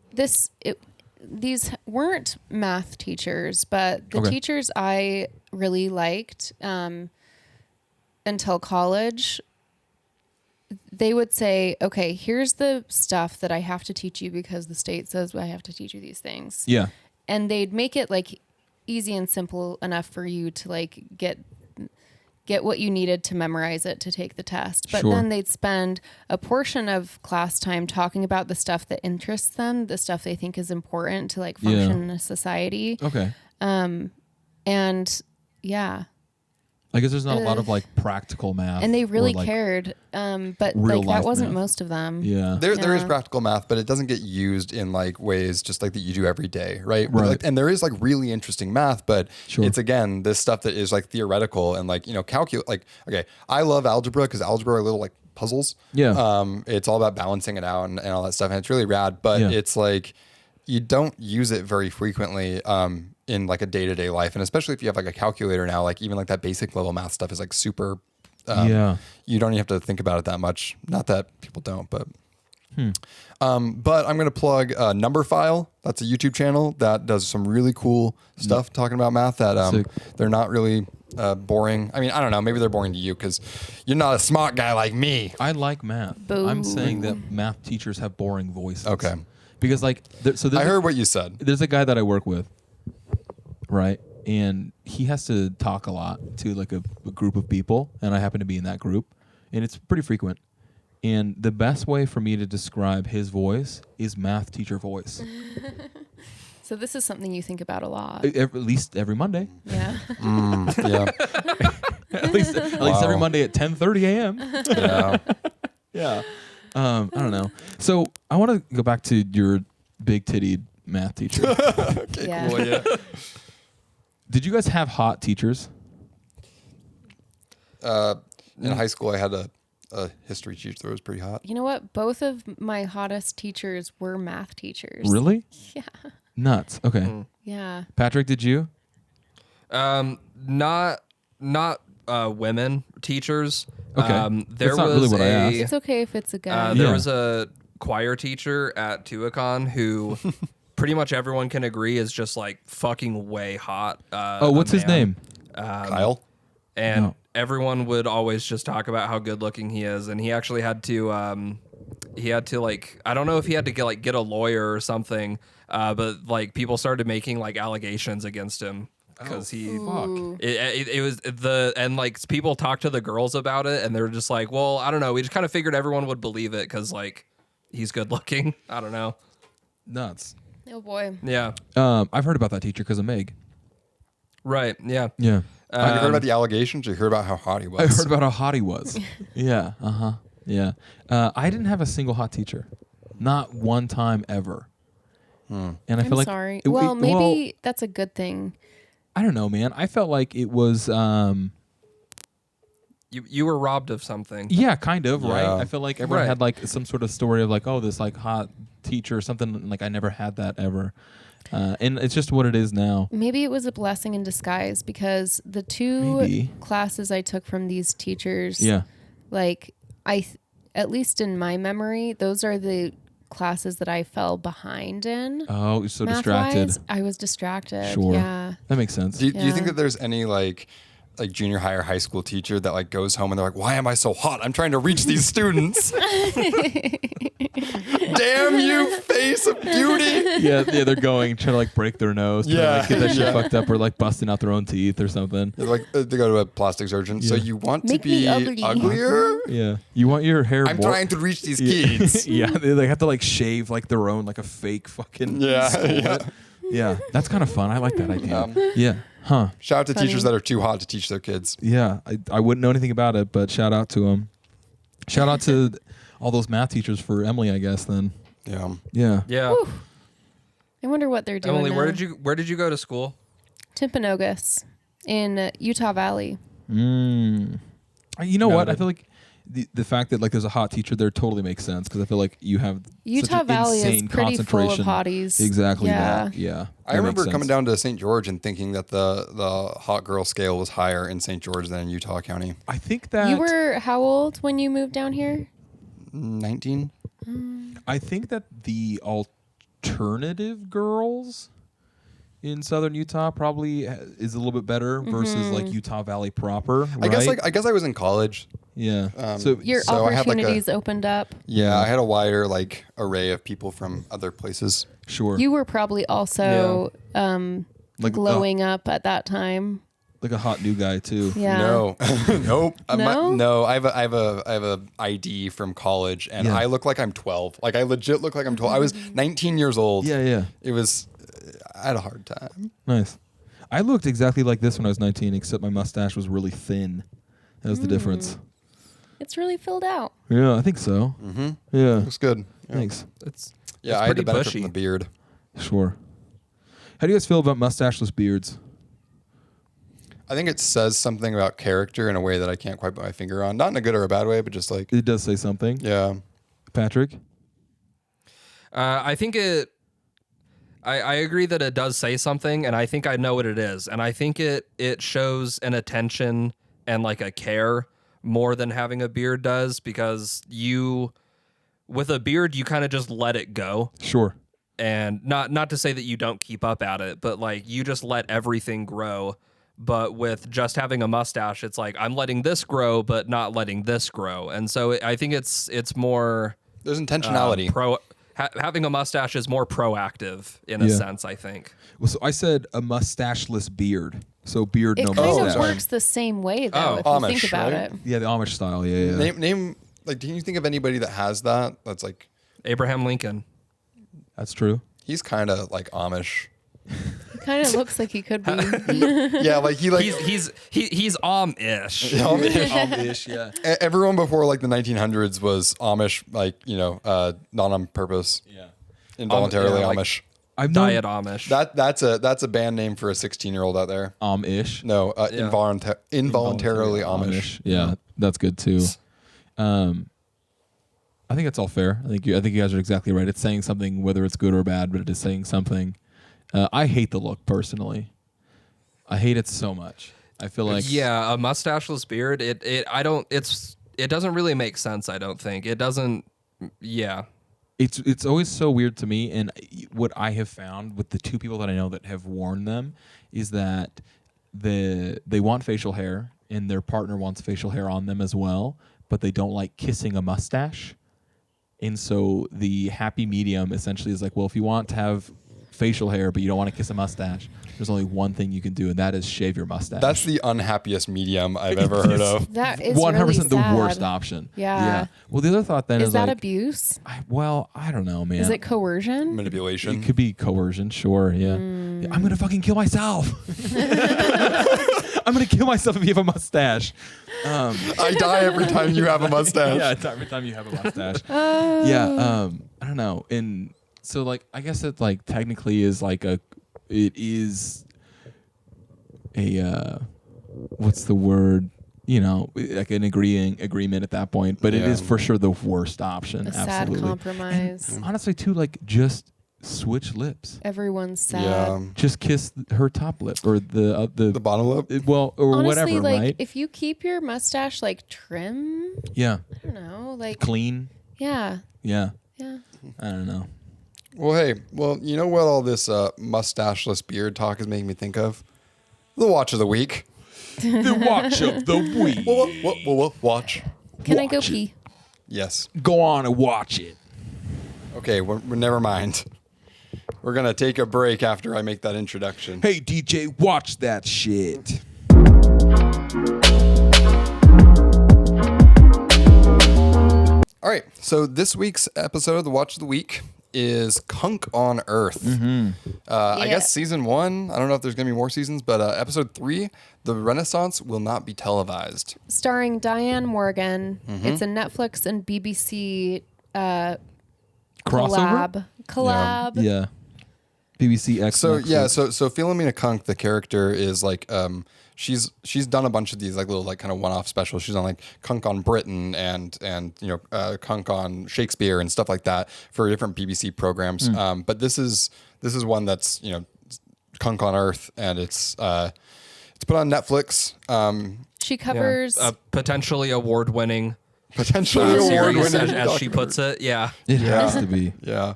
these weren't math teachers, but the Okay. teachers I really liked until college, they would say, okay, here's the stuff that I have to teach you because the state says I have to teach you these things. Yeah. And they'd make it like easy and simple enough for you to like get what you needed to memorize it to take the test. But Sure. then they'd spend a portion of class time talking about the stuff that interests them, the stuff they think is important to like function Yeah. in a society. Okay. And yeah, I guess there's not a lot of like practical math. and they really or, like, cared. But real like life that wasn't math. most of them. Yeah. There is Yeah. practical math, but it doesn't get used in like ways just like that you do every day, right? But, Right. like, and there is like really interesting math, but Sure. it's again this stuff that is like theoretical and like calculus. Like okay, I love algebra because algebra are little like puzzles. Yeah. It's all about balancing it out and all that stuff, and it's really rad. But Yeah. it's like you don't use it very frequently. In like a day-to-day life, and especially if you have like a calculator now, like even like that basic level math stuff is like super. Yeah. You don't even have to think about it that much. Not that people don't, but. But I'm going to plug Number File. That's a YouTube channel that does some really cool stuff talking about math that Sick. they're not really boring. I mean, I don't know. Maybe they're boring to you because you're not a smart guy like me. I like math. Boo. I'm saying that math teachers have boring voices. Okay. Because like, there's I heard what you said. there's a guy that I work with, right? And he has to talk a lot to like a group of people, and I happen to be in that group, and it's pretty frequent. And the best way for me to describe his voice is math teacher voice. So this is something you think about a lot. At least every Monday. Yeah. Yeah. At least every Monday at 10:30 a.m. Yeah. Yeah. I don't know. So I want to go back to your big tittied math teacher. Yeah. Cool, yeah. Did you guys have hot teachers? In high school, I had a history teacher that was pretty hot. You know what? Both of my hottest teachers were math teachers. Really? Yeah. Nuts. Okay. Yeah. Patrick, did you? Not women teachers. Okay. There That's not was really what I asked. It's okay if it's a guy. There Yeah. was a choir teacher at TUICon who pretty much everyone can agree is just like fucking way hot. What's his name? Kyle. And No. everyone would always just talk about how good looking he is, and he actually had to like, I don't know if he had to get a lawyer or something, but like people started making like allegations against him because it was and like people talked to the girls about it, and they were just like, well, I don't know, we just kind of figured everyone would believe it because like he's good looking. I don't know. Nuts. Oh boy. Yeah. I've heard about that teacher because of Meg. Right. Yeah. Yeah. Have you heard about the allegations? Or you heard about how hot he was? I heard about how hot he was. Yeah. Yeah. I didn't have a single hot teacher. Not one time ever. And I feel I'm like sorry. Well, maybe that's a good thing. I don't know, man. I felt like it was You were robbed of something. yeah, kind of, right? Yeah. I feel like everyone Right. had like some sort of story of like, oh, this like hot teacher or something, and, like I never had that ever. And it's just what it is now. Maybe it was a blessing in disguise because the two Maybe. classes I took from these teachers, Yeah. like at least in my memory, those are the classes that I fell behind in. Oh, you're so Math-wise, distracted. I was distracted. Sure. Yeah. That makes sense. Do you think Yeah. that there's any like junior high or high school teacher that like goes home and they're like, why am I so hot? I'm trying to reach these students. Damn you, face of beauty. yeah, they're going trying to like break their nose, trying to, like, get that shit Yeah. fucked up, or like busting out their own teeth or something. They're like they go to a plastic surgeon. So Yeah. you want Make to me be ugly. uglier? Yeah, you want your hair I'm more. trying to reach these Yeah. kids. yeah, they have to like shave like their own like a fake fucking Yeah, skull. yeah. Yeah, that's kind of fun. I like that idea. Yeah, huh? Shout out to Funny. teachers that are too hot to teach their kids. Yeah, I wouldn't know anything about it, but shout out to them. Shout out to all those math teachers for Emily, I guess. Then, Yeah. yeah. Yeah. Whew. I wonder what they're doing Emily, now. where did you go to school? Timpanogos in Utah Valley. You know what? I Noted. feel like the fact that like there's a hot teacher there totally makes sense because I feel like you have Utah such an Valley is insane pretty full of concentration. hotties. Exactly. Yeah. That. Yeah. I That remember makes coming sense. down to St. George and thinking that the hot girl scale was higher in St. George than in Utah County. I think that You were how old when you moved down here? 19? I think that the alternative girls in southern Utah probably is a little bit better versus like Utah Valley proper. Right? I guess I was in college. yeah. So Your so I had opportunities opened up. I had a wider like array of people from other places. Sure. You were probably also Like, glowing up at that time. like a hot new guy too. Yeah. No, nope. No? No. I have a ID from college, and Yeah. I look like I'm 12. Like I legit look like I'm 12. I was 19 years old. Yeah. Yeah. It was. I had a hard time. Nice. I looked exactly like this when I was 19, except my mustache was really thin. That was the difference. It's really filled out. Yeah, I think so. Mm-hmm. Yeah. Looks good. Yeah. Thanks. It's Yeah, I had the pretty benefit bushy. from the beard. Sure. How do you guys feel about mustache-less beards? I think it says something about character in a way that I can't quite put my finger on. Not in a good or a bad way, but just like It does say something. yeah. Patrick? I think it. I agree that it does say something, and I think I know what it is, and I think it shows an attention and like a care more than having a beard does, because with a beard you kind of just let it go, Sure. and not to say that you don't keep up at it, but like you just let everything grow. But with just having a mustache, it's like I'm letting this grow, but not letting this grow, and so I think it's more There's intentionality. having a mustache is more proactive in a Yeah. sense, I think. Well, so I said a mustache-less beard. So beard, It no kind mustache. of works the same way though, Oh, if you Amish, think about right? it. Yeah, the Amish style. Yeah, yeah. Name like. Can you think of anybody that has that? That's like Abraham Lincoln. That's true. he's kind of like Amish. It kind of looks like he could be. Yeah, like he like He's Amish. Amish. Amish, yeah. Everyone before like the 1900s was Amish, like not on purpose, Yeah. involuntarily yeah, like- Amish. I've known Diet Amish. That's a band name for a 16-year-old out there. Amish. No, Yeah. involuntarily Amish. Yeah, that's good too. I think it's all fair. I think you guys are exactly right. It's saying something, whether it's good or bad, but it is saying something. I hate the look personally. I hate it so much. I feel like Yeah, a mustache-less beard. It's it doesn't really make sense. I don't think it doesn't. Yeah. It's always so weird to me, and what I have found with the two people that I know that have worn them is that they want facial hair, and their partner wants facial hair on them as well, but they don't like kissing a mustache. And so the happy medium essentially is like, well, if you want to have facial hair but you don't want to kiss a mustache, there's only one thing you can do, and that is shave your mustache. That's the unhappiest medium I've ever heard of. That is 100% really the sad. worst option. Yeah. Well, the other thought then is that like, abuse? I don't know, man. Is it coercion? Manipulation. It could be coercion, sure. Yeah. Yeah, I'm gonna fucking kill myself. I'm gonna kill myself if you have a mustache. I die every time you have a mustache. Yeah, every time you have a mustache. Yeah. I don't know. And so, like, I guess it like technically is like it is a what's the word? You know, like an agreement at that point. But it Yeah. is for sure the worst option. A sad absolutely. compromise. And honestly, too, like just switch lips. Everyone's sad. Yeah. Just kiss her top lip or the The bottom lip. or Honestly, whatever, like right? if you keep your mustache like trim, Yeah, I don't know, like clean. yeah, Yeah, yeah. I don't know. Well, hey, you know what all this mustache-less beard talk is making me think of? The watch of the week. The watch of the week. Watch. Can I go Watch it. pee? Yes. Go on and watch it. Okay, we're never mind. We're going to take a break after I make that introduction. Hey DJ, watch that shit. All right, so this week's episode of the Watch of the Week is Cunk on Earth. I guess season 1, I don't know if there's going to be more seasons, but episode 3, The Renaissance Will Not Be Televised. Starring Diane Morgan. It's a Netflix and BBC Crossover. collab. Yeah. BBC X. So Netflix. yeah, so Philomena Cunk, the character, is like she's done a bunch of these like little like kind of one-off specials. She's on like Cunk on Britain and Cunk on Shakespeare and stuff like that for different BBC programs. But this is one that's Cunk on Earth, and it's put on Netflix. She covers A potentially award-winning Potentially series, award-winning as she puts it. Yeah. it has to be. Yeah.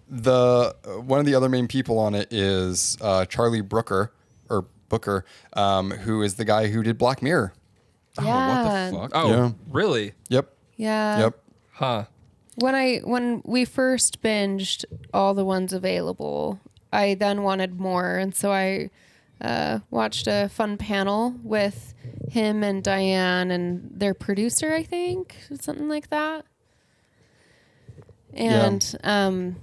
The one of the other main people on it is Charlie Booker, who is the guy who did Black Mirror. yeah. Oh, what the fuck? Oh, Yeah. really? Yep. Yeah. Yep. Huh. When we first binged all the ones available, I then wanted more, and so I watched a fun panel with him and Diane and their producer, I think, something like that. And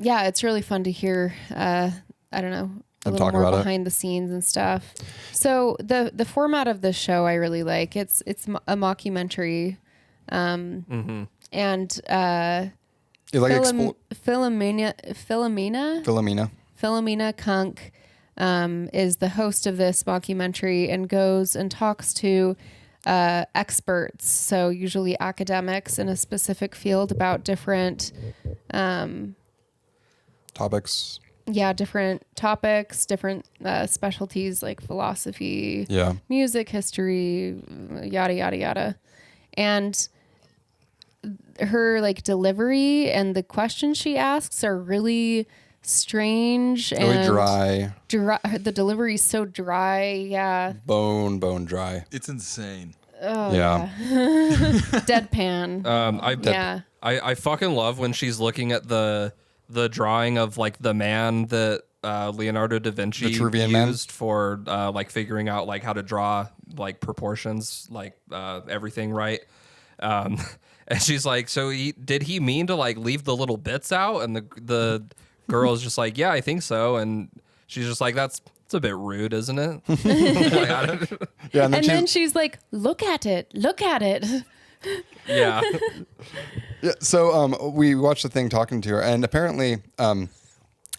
yeah, it's really fun to hear. I don't know, a little talk more about it. behind the scenes and stuff. So the format of this show I really like. It's a mockumentary, and You like Philomena Cunk is the host of this mockumentary and goes and talks to experts, so usually academics in a specific field about different topics. Different topics, different specialties like philosophy, Yeah. music, history, yada yada yada. And her like delivery and the questions she asks are really strange Really and dry. The delivery is so dry. Yeah. Bone dry. It's insane. Oh, Yeah. Deadpan. I fucking love when she's looking at the drawing of like the man that Leonardo da Vinci Vitruvian Man? used for like figuring out like how to draw like proportions, like everything right. And she's like, so did he mean to like leave the little bits out? And the girl is just like, yeah, I think so. And she's just like, it's a bit rude, isn't it? Like, I don't- Yeah, and then she's like, look at it. yeah. Yeah, so we watched the thing talking to her, and apparently,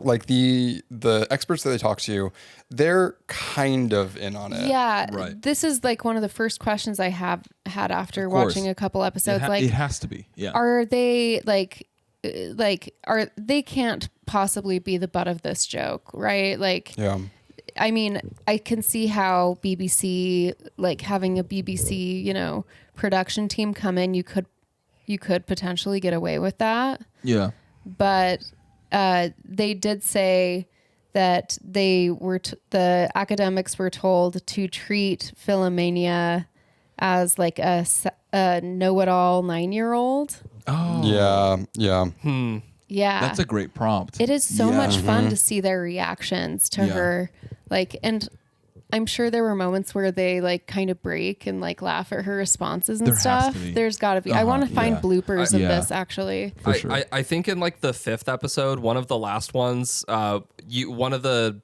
like the experts that they talk to, they're kind of in on it. Yeah. Right. This is like one of the first questions I have had after course. watching a couple episodes. It has to be. Yeah. Are they they can't possibly be the butt of this joke, right? Like, Yeah. I mean, I can see how BBC, like having a BBC, production team come in, you could potentially get away with that. Yeah. But they did say that the academics were told to treat Philomania as like a know-it-all 9-year-old. Oh. Yeah. Yeah. That's a great prompt. It is so much fun to see their reactions to her. Like, and I'm sure there were moments where they like kind of break and like laugh at her responses and There has stuff. to be. There's got to be. I want to find bloopers of Yeah. this actually. For sure. I think in like the 5th episode, one of the last ones, one of the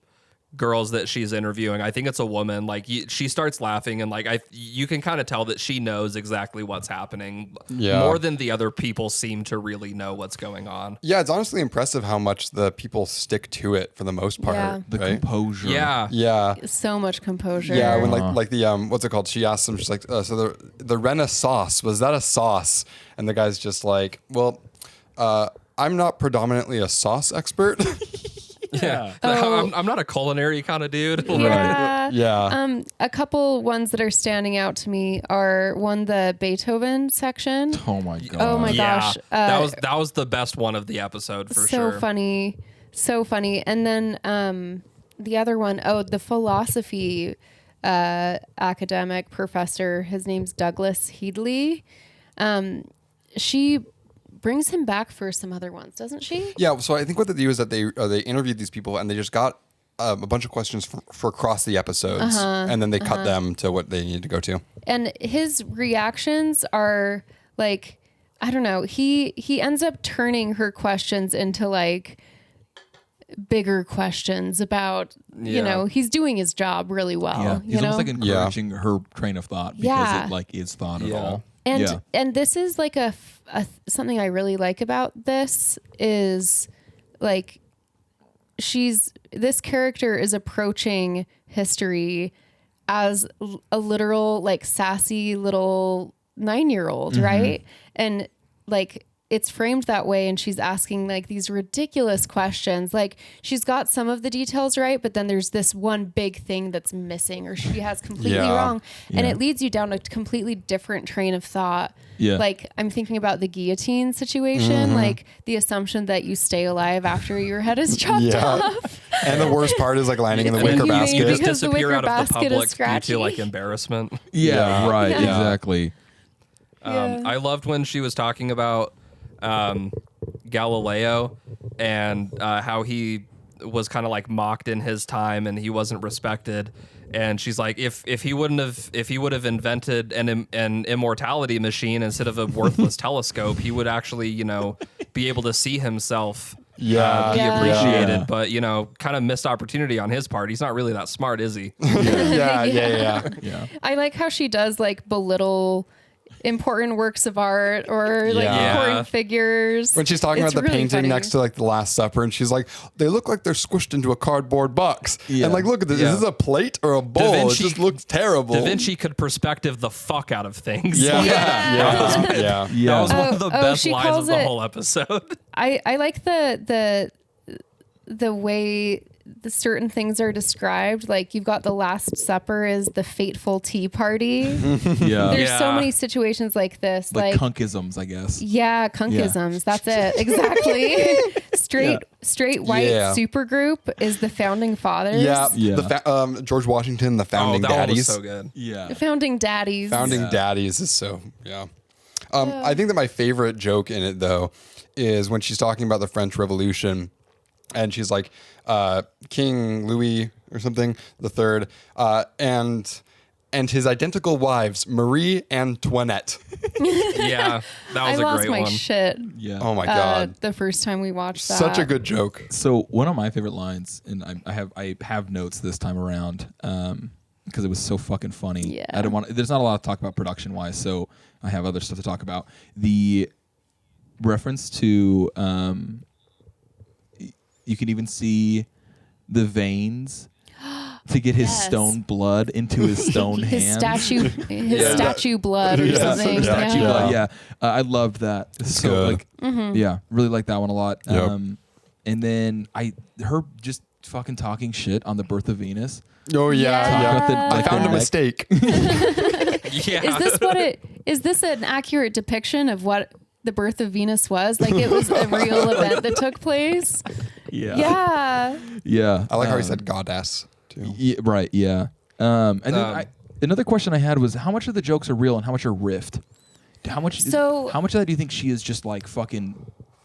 girls that she's interviewing, I think it's a woman, like she starts laughing and like you can kind of tell that she knows exactly what's happening more than the other people seem to really know what's going on. Yeah, it's honestly impressive how much the people stick to it for the most part. Yeah. The right? composure. Yeah. So much composure. Yeah, when like the what's it called? She asks him, she's like, so the Renaissance, was that a sauce? And the guy's just like, well, I'm not predominantly a sauce expert. Yeah. Oh. I'm not a culinary kind of dude. Yeah. Yeah. A couple ones that are standing out to me are the Beethoven section. Oh my god. Oh my gosh. That was the best one of the episode for sure. So funny. And then the other one, the philosophy academic professor, his name's Douglas Headley. She brings him back for some other ones, doesn't she? Yeah. So I think what they do is that they interviewed these people and they just got a bunch of questions for across the episodes, and then they cut them to what they needed to go to. And his reactions are like, I don't know. He ends up turning her questions into like bigger questions about, he's doing his job really well. Yeah. He's almost like encouraging her train of thought because it like is thought at all. And this is like a something I really like about this is like this character is approaching history as a literal like sassy little 9-year-old, right? And like it's framed that way, and she's asking like these ridiculous questions. Like she's got some of the details right, but then there's this one big thing that's missing or she has completely wrong. And it leads you down a completely different train of thought. Yeah. Like I'm thinking about the guillotine situation, like the assumption that you stay alive after your head is chopped off. And the worst part is like landing in the wicker you basket. You just Because the disappear wicker out of the basket is public due scratchy. to like embarrassment. Yeah, right. Yeah. Exactly. I loved when she was talking about Galileo and how he was kind of like mocked in his time and he wasn't respected. And she's like, if he would have invented an immortality machine instead of a worthless telescope, he would actually, be able to see himself. Be appreciated, Yeah. but kind of missed opportunity on his part. He's not really that smart, is he? Yeah. I like how she does like belittle important works of art or like important figures. When she's talking It's about the really painting funny. next to like the Last Supper, and she's like, they look like they're squished into a cardboard box. Yeah. And like, look at this. Is this a plate or a bowl? It Vinci- just looks terrible. Da Vinci could perspective the fuck out of things. Yeah. Yeah. That was one of the best she lines of calls the it- whole episode. I like the way the certain things are described. Like you've got the Last Supper is the fateful tea party. Yeah. There's so Yeah. many situations like this. Like Cunkisms, I guess. Yeah, Cunkisms. That's it. Exactly. Straight white supergroup is the founding fathers. Yeah. Yeah. The George Washington, the founding that one daddies. was so good. Yeah. The founding daddies. Founding daddies is so I think that my favorite joke in it though is when she's talking about the French Revolution, and she's like King Louis or something the third, and his identical wives Marie Antoinette. Yeah, that was I a lost great my one. shit Yeah. Oh my god, the first time we watched that. such a good joke. So one of my favorite lines, and I have notes this time around, because it was so fucking funny. Yeah. I don't want. There's not a lot to talk about production wise, so I have other stuff to talk about. The reference to you can even see the veins to get his Yes. stone blood into his stone his hand. statue blood or something. Statue Yeah. blood. Yeah, I loved that. It's so good. like, yeah, really like that one a lot. Yep. And then her just fucking talking shit on the birth of Venus. Oh Yeah. yeah. Talking about I found a neck. mistake. Yeah. Is this an accurate depiction of what the birth of Venus was? Like it was a real event that took place? Yeah. Yeah. I like how he said goddess too. Yeah, right. Yeah. And then another question I had was how much of the jokes are real and how much are riffed? How much of that do you think she is just like fucking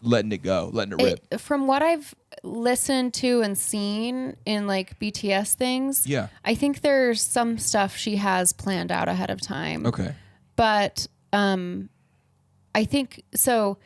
letting it go, letting it rip? From what I've listened to and seen in like BTS things, Yeah. I think there's some stuff she has planned out ahead of time. Okay. But I think so.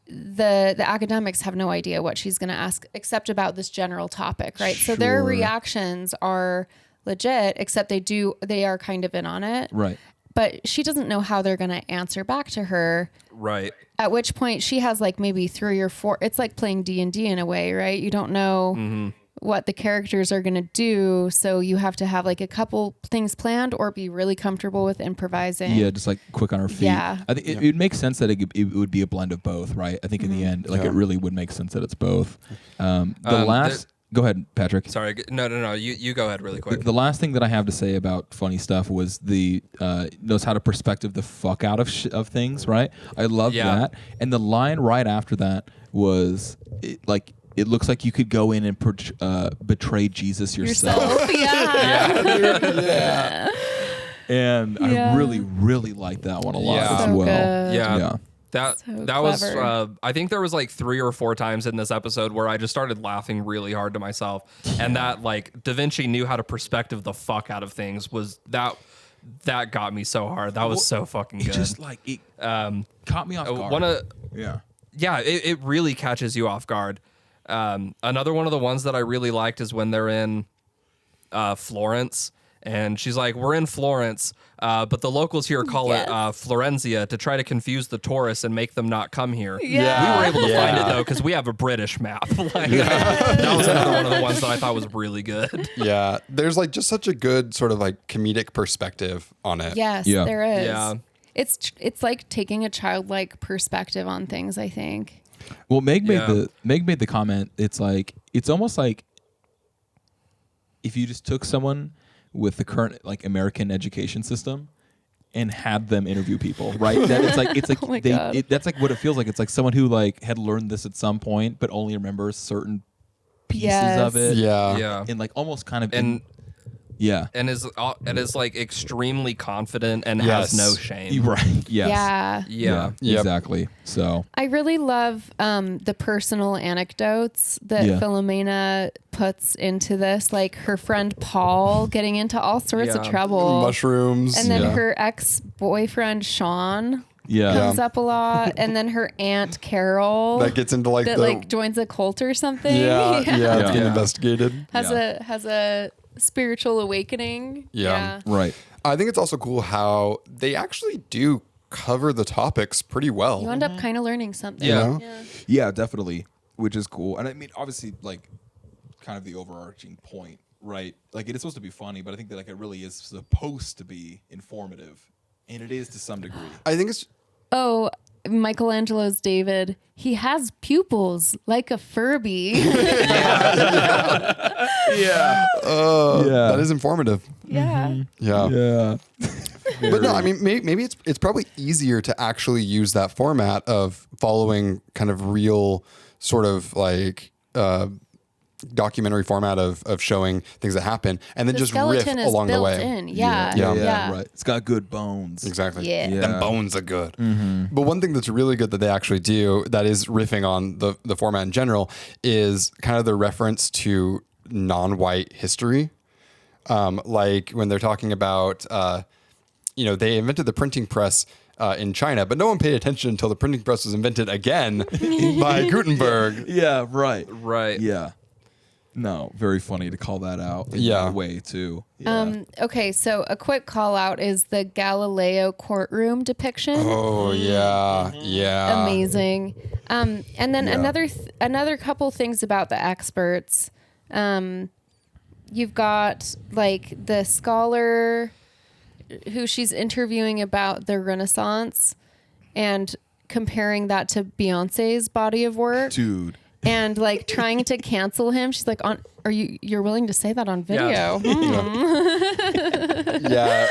The academics have no idea what she's going to ask except about this general topic, right? So their Sure. reactions are legit, except they are kind of in on it. Right. But she doesn't know how they're going to answer back to her. Right. At which point she has like maybe 3 or 4. It's like playing D&D in a way, right? You don't know what the characters are going to do. So you have to have like a couple things planned or be really comfortable with improvising. Yeah, just like quick on her feet. Yeah. I think it makes sense that it would be a blend of both, right? I think in the end, like it really would make sense that it's both. Go ahead, Patrick. Sorry. No. You go ahead really quick. The last thing that I have to say about funny stuff was the knows how to perspective the fuck out of things, right? I love that. And the line right after that was it looks like you could go in and betray Jesus yourself. Yeah. And I really, really like that one a lot Yeah. as So well. good. Yeah. That was clever. I think there was like 3 or 4 times in this episode where I just started laughing really hard to myself, and that like Da Vinci knew how to perspective the fuck out of things was that got me so hard. That was so fucking good. It just like it caught me off guard. It really catches you off guard. Another one of the ones that I really liked is when they're in Florence. And she's like, we're in Florence, but the locals here call it Florenzia to try to confuse the tourists and make them not come here. Yeah. We were able to find it, though, because we have a British map. Like, that was another one of the ones that I thought was really good. Yeah. There's like just such a good sort of like comedic perspective on it. Yes, Yeah. there is. Yeah. It's like taking a childlike perspective on things, I think. Well, Meg made the comment. It's almost like if you just took someone with the current like American education system and had them interview people, right? That it's like Oh my God. that's like what it feels like. It's like someone who like had learned this at some point, but only remembers certain pieces of it. Yeah. Yeah. And like almost kind of And yeah. and is like extremely confident and has no shame. Right. Yes. Yeah. Yep. Exactly. So I really love the personal anecdotes that Philomena puts into this, like her friend Paul getting into all sorts of trouble. Mushrooms. And then her ex-boyfriend Sean yeah. comes up a lot, and then her aunt Carol that gets into like that like joins a cult or something. yeah, it's getting Yeah. investigated. has a spiritual awakening. Yeah. Right. I think it's also cool how they actually do cover the topics pretty well. You end up kind of learning something. Yeah. Yeah, definitely, which is cool. And I mean, obviously, like, kind of the overarching point, right? Like, it is supposed to be funny, but I think that like it really is supposed to be informative, and it is to some degree. I think it's Oh, Michelangelo's David. He has pupils like a Furby. Yeah. that is informative. Yeah. Yeah. Yeah. But no, I mean, maybe it's probably easier to actually use that format of following kind of real sort of like documentary format of showing things that happen and then The just riff skeleton is along the built way. in. Yeah. Yeah. Right. It's got good bones. Exactly. Yeah. Yeah. Them bones are good. But one thing that's really good that they actually do that is riffing on the format in general is kind of the reference to non-white history. Like when they're talking about, they invented the printing press in China, but no one paid attention until the printing press was invented again by Gutenberg. Yeah. Right. Right. Yeah. No, very funny to call that out in that way too. Yeah. Okay, so a quick call out is the Galileo courtroom depiction. Oh yeah, yeah. Amazing. And then another couple things about the experts. You've got like the scholar who she's interviewing about the Renaissance and comparing that to Beyonce's body of work. Dude. and like trying to cancel him. She's like, you're willing to say that on video? Yeah.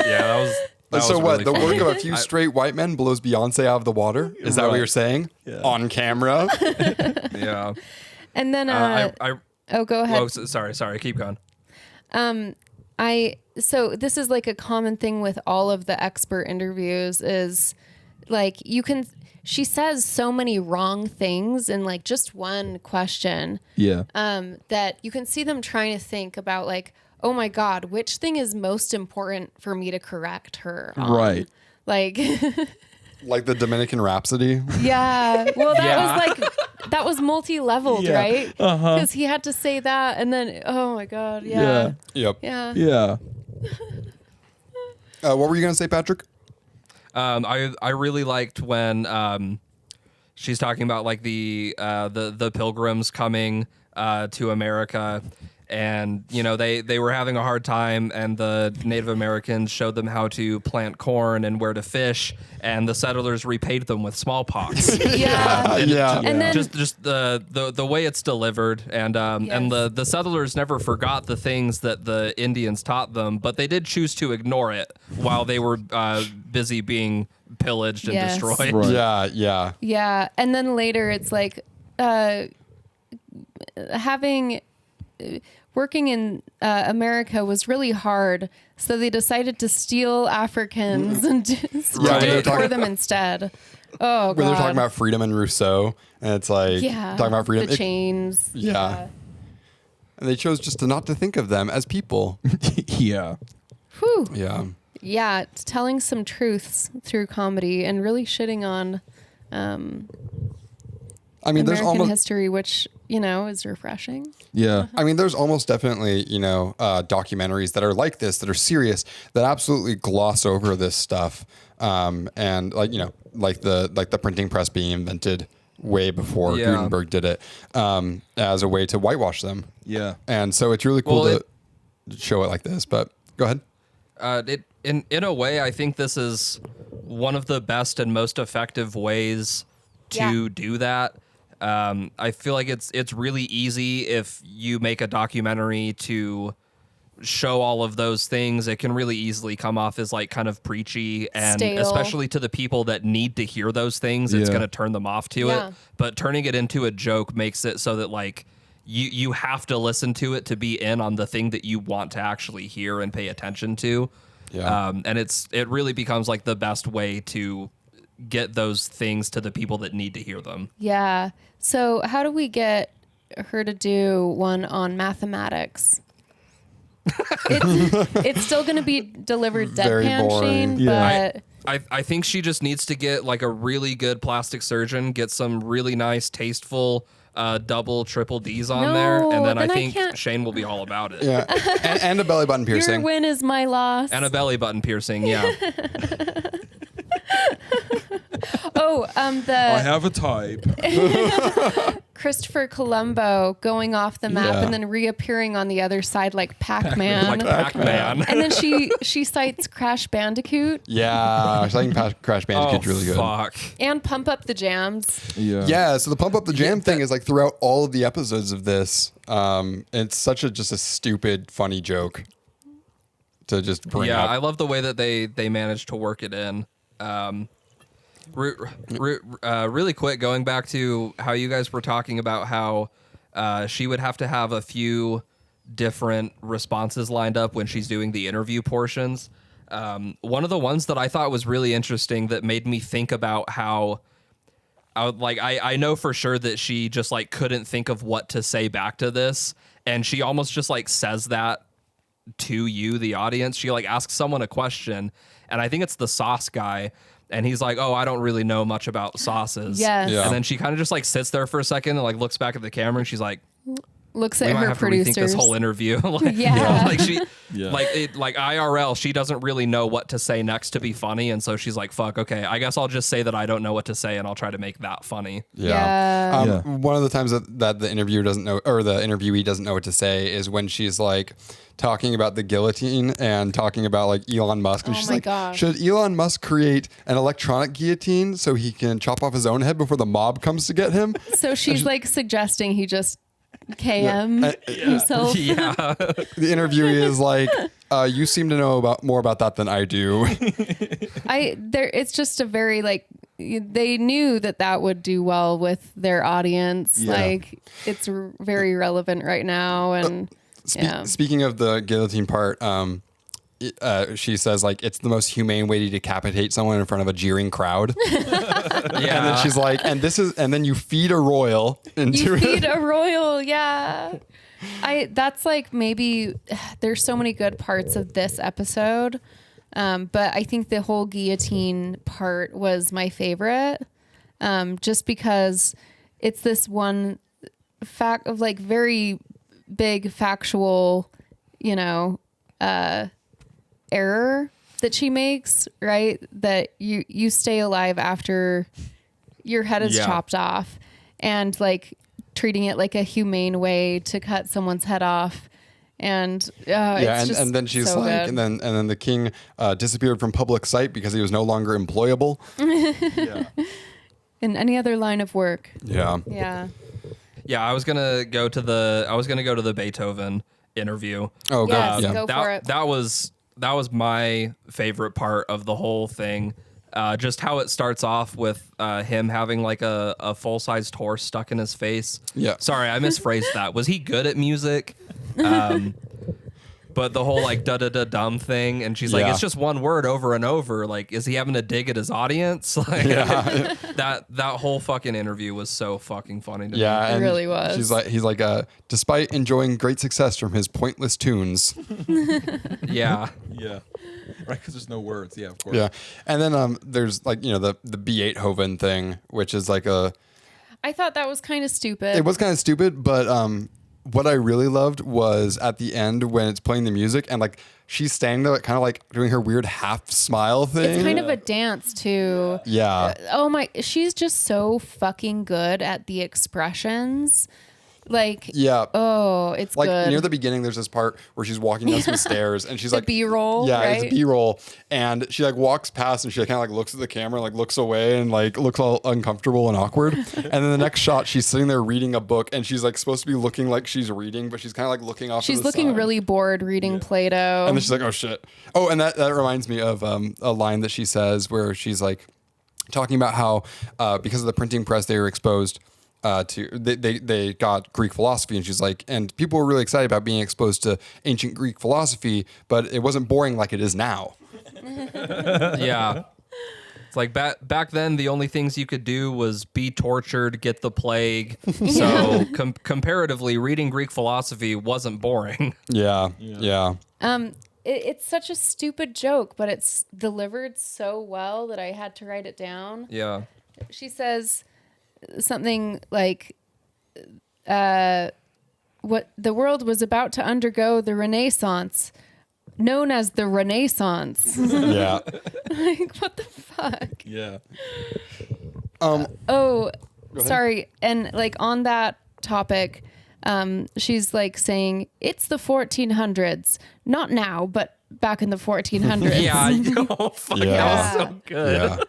Yeah. That So was what? really The funny. work of a few straight white men blows Beyonce out of the water? Is that what Right. you're saying? Yeah. On camera? Yeah. And then, go ahead. Oh, sorry. Keep going. So this is like a common thing with all of the expert interviews is like she says so many wrong things in like just one question. Yeah. That you can see them trying to think about like, oh my God, which thing is most important for me to correct her on? Right. Like, Like the Dominican Rhapsody? yeah. Well, Yeah. that was multi-leveled, Yeah. right? Uh-huh. Because he had to say that, and then, oh my God, yeah. Yep. Yeah. Yeah. What were you going to say, Patrick? I really liked when she's talking about like the pilgrims coming to America, and you know they were having a hard time, and the Native Americans showed them how to plant corn and where to fish, and the settlers repaid them with smallpox. Yeah. Yeah. And then just the way it's delivered, and the settlers never forgot the things that the Indians taught them, but they did choose to ignore it while they were busy being pillaged and Yes. destroyed. Right. Yeah. Yeah, and then later it's like working in America was really hard, so they decided to steal Africans and just Yeah, do they're it for talking- them instead. Oh God! When they're talking about freedom and Rousseau, and it's like, yeah, talking about freedom. the chains. Yeah. And they chose just not to think of them as people. Yeah. Whew. Yeah. Yeah, it's telling some truths through comedy and really shitting on I mean, there's American almost history, which is refreshing. Yeah. I mean, there's almost definitely, documentaries that are like this, that are serious, that absolutely gloss over this stuff. And like the printing press being invented way before Yeah. Gutenberg did it, as a way to whitewash them. Yeah. And so it's really cool Well, to show it like this, but go ahead. In a way, I think this is one of the best and most effective ways to do that. I feel like it's really easy if you make a documentary to show all of those things. It can really easily come off as like kind of preachy, and Stale. especially to the people that need to hear those things, it's Yeah. going to turn them off to Yeah. it. But turning it into a joke makes it so that like you have to listen to it to be in on the thing that you want to actually hear and pay attention to. Yeah. And it really becomes like the best way to get those things to the people that need to hear them. Yeah. So how do we get her to do one on mathematics? It's still going to be delivered Very deadpan, boring. Shane, Yeah. but I think she just needs to get like a really good plastic surgeon, get some really nice, tasteful double, triple D's on No, there, and then I then I think can't- Shane will be all about it. Yeah. and a belly button your piercing. win is my loss. And a belly button piercing, yeah. I have a type. Christopher Columbo going off the map Yeah. and then reappearing on the other side like Pac-Man. Like Pac-Man. And then she cites Crash Bandicoot Yeah. I think Crash Bandicoot's really good. Fuck. and Pump Up the Jams. Yeah. Yeah, so the pump up the jam thing is like throughout all of the episodes of this. It's such just a stupid, funny joke to just bring Yeah, up. I love the way that they managed to work it in. Really quick, going back to how you guys were talking about how she would have to have a few different responses lined up when she's doing the interview portions. One of the ones that I thought was really interesting that made me think about how I know for sure that she just like couldn't think of what to say back to this, and she almost just like says that to you, the audience. She like asks someone a question, and I think it's the sauce guy, and he's like, "Oh, I don't really know much about sauces." Yes. Yeah. And then she kind of just like sits there for a second and like looks back at the camera, and she's like, looks at we might her have to rethink producers. this whole interview. Like, Yeah. like she, Yeah. like IRL, she doesn't really know what to say next to be funny, and so she's like, "Fuck, okay, I guess I'll just say that I don't know what to say, and I'll try to make that funny." Yeah. Yeah. One of the times that the interviewer doesn't know, or the interviewee doesn't know what to say, is when she's like talking about the guillotine and talking about like Elon Musk, and Oh she's my like, gosh. "Should Elon Musk create an electronic guillotine so he can chop off his own head before the mob comes to get him?" So she's like suggesting he just KM himself. Yeah, The interviewee is like, "You seem to know more about that than I do." It's just a very like they knew that would do well with their audience. Yeah. Like it's very relevant right now, and Speaking of the guillotine part, she says like it's the most humane way to decapitate someone in front of a jeering crowd. And then she's like, and then you feed a royal into you it. feed a royal, yeah. That's like maybe there's so many good parts of this episode, but I think the whole guillotine part was my favorite, just because it's this one fact of like very big factual, error that she makes, right? That you stay alive after your head is chopped off, and like treating it like a humane way to cut someone's head off. And and then she's so like, good. and then the king disappeared from public sight because he was no longer employable. Yeah. in any other line of work. Yeah. Yeah. I was gonna go to the Beethoven interview. Oh Yes, god. Yeah. go for it. That was my favorite part of the whole thing. Just how it starts off with him having like a full-sized horse stuck in his face. Yeah. Sorry, I misphrased that. Was he good at music? But the whole like da-da-da-dum thing, and she's like, Yeah. it's just one word over and over. Like, is he having to dig at his audience? Like, that whole fucking interview was so fucking funny to me. Yeah, It and really was. he's like, despite enjoying great success from his pointless tunes. Yeah. Yeah. Right, because there's no words. Yeah, of course. Yeah, and then there's like the Beethoven thing, which is like I thought that was kind of stupid. it was kind of stupid, but what I really loved was at the end when it's playing the music and like she's standing there, kind of like doing her weird half smile thing. It's kind of a dance too. Yeah. Oh my, she's just so fucking good at the expressions. Like, Yeah. oh, it's Like good. near the beginning, there's this part where she's walking down some stairs and she's The like B-roll, Yeah, right? it's B-roll, and she like walks past and she kind of like looks at the camera, like looks away and like looks all uncomfortable and awkward. And then the next shot, she's sitting there reading a book and she's like supposed to be looking like she's reading, but she's kind of like looking off. She's to the looking side. really bored reading Play-Doh. And then she's like, "Oh shit!" Oh, and that reminds me of a line that she says where she's like talking about how because of the printing press they were exposed to they got Greek philosophy, and she's like, and people were really excited about being exposed to ancient Greek philosophy, but it wasn't boring like it is now. Yeah. It's like back then, the only things you could do was be tortured, get the plague. So comparatively, reading Greek philosophy wasn't boring. Yeah. It's such a stupid joke, but it's delivered so well that I had to write it down. Yeah. She says something like, what the world was about to undergo the Renaissance, known as the Renaissance. Yeah. Like, what the fuck? Yeah. Oh, sorry. And like on that topic, she's like saying it's the 1400s, not now, but back in the 1400s. Yeah. Oh, fuck. Yeah. That was so good.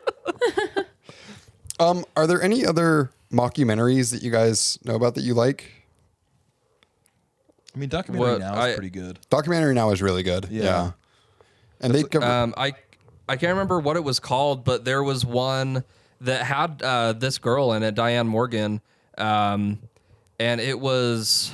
Yeah. Are there any other mockumentaries that you guys know about that you like? I mean, documentary What now is pretty good. Documentary now is really good. Yeah. And they cover, I can't remember what it was called, but there was one that had this girl in it, Diane Morgan, and it was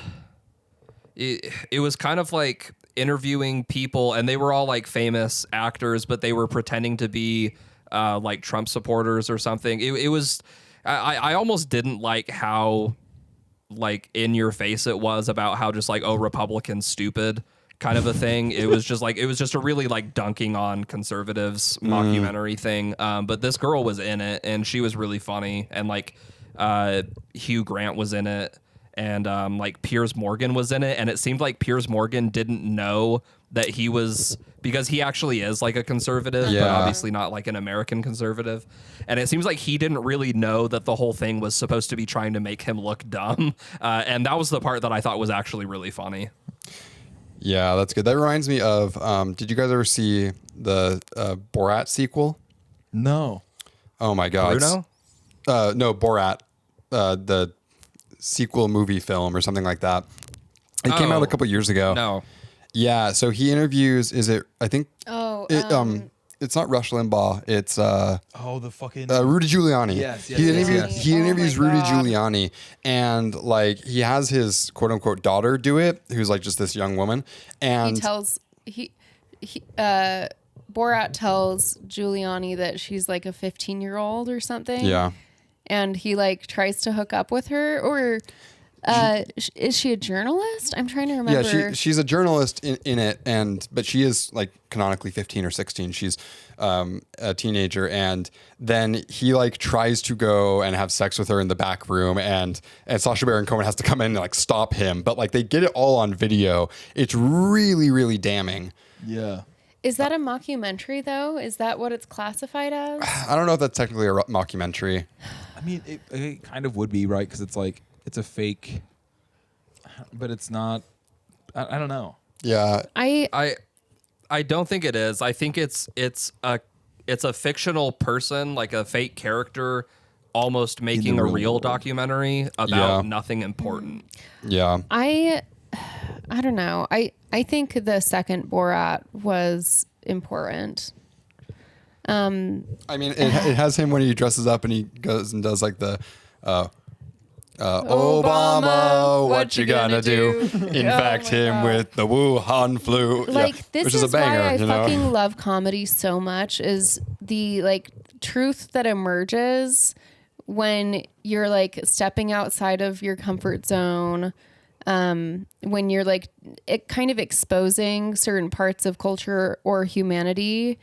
kind of like interviewing people, and they were all like famous actors, but they were pretending to be like Trump supporters or something. It was I almost didn't like how like in your face it was about how just like, oh, Republicans stupid kind of a thing. It was just a really like dunking on conservatives mockumentary thing. But this girl was in it and she was really funny, and like Hugh Grant was in it, and like Piers Morgan was in it, and it seemed like Piers Morgan didn't know that he was, because he actually is like a conservative, but obviously not like an American conservative. And it seems like he didn't really know that the whole thing was supposed to be trying to make him look dumb. And that was the part that I thought was actually really funny. Yeah, that's good. That reminds me of, did you guys ever see the Borat sequel? No. Oh my God. Bruno? No, Borat, the sequel movie film or something like that. It came out a couple years ago. No. Yeah, so he interviews, is it, I think, it's not Rush Limbaugh, it's The fucking Rudy Giuliani. Yes, He interviews Oh my Rudy God. Giuliani, and like he has his quote unquote daughter do it, who's like just this young woman, and Borat tells Giuliani that she's like a 15-year-old or something. yeah. And he like tries to hook up with her, or is she a journalist? I'm trying to remember. Yeah, she's a journalist in it, but she is like canonically 15 or 16. She's a teenager, and then he like tries to go and have sex with her in the back room, and Sacha Baron Cohen has to come in and like stop him. But like they get it all on video. It's really, really damning. Yeah. Is that a mockumentary though? Is that what it's classified as? I don't know if that's technically a mockumentary. I mean, it kind of would be, right? Because it's like, it's a fake, but it's not. I don't know. Yeah. I don't think it is. I think it's a fictional person, like a fake character, almost making a real real world. documentary about nothing important. Yeah. I don't know. I think the second Borat was important. I mean, it has him when he dresses up and he goes and does like the Obama, what you gonna do? Infect him with the Wuhan flu. Like this which is a banger, why I you know? fucking love comedy so much, is the like truth that emerges when you're like stepping outside of your comfort zone, when you're like it kind of exposing certain parts of culture or humanity.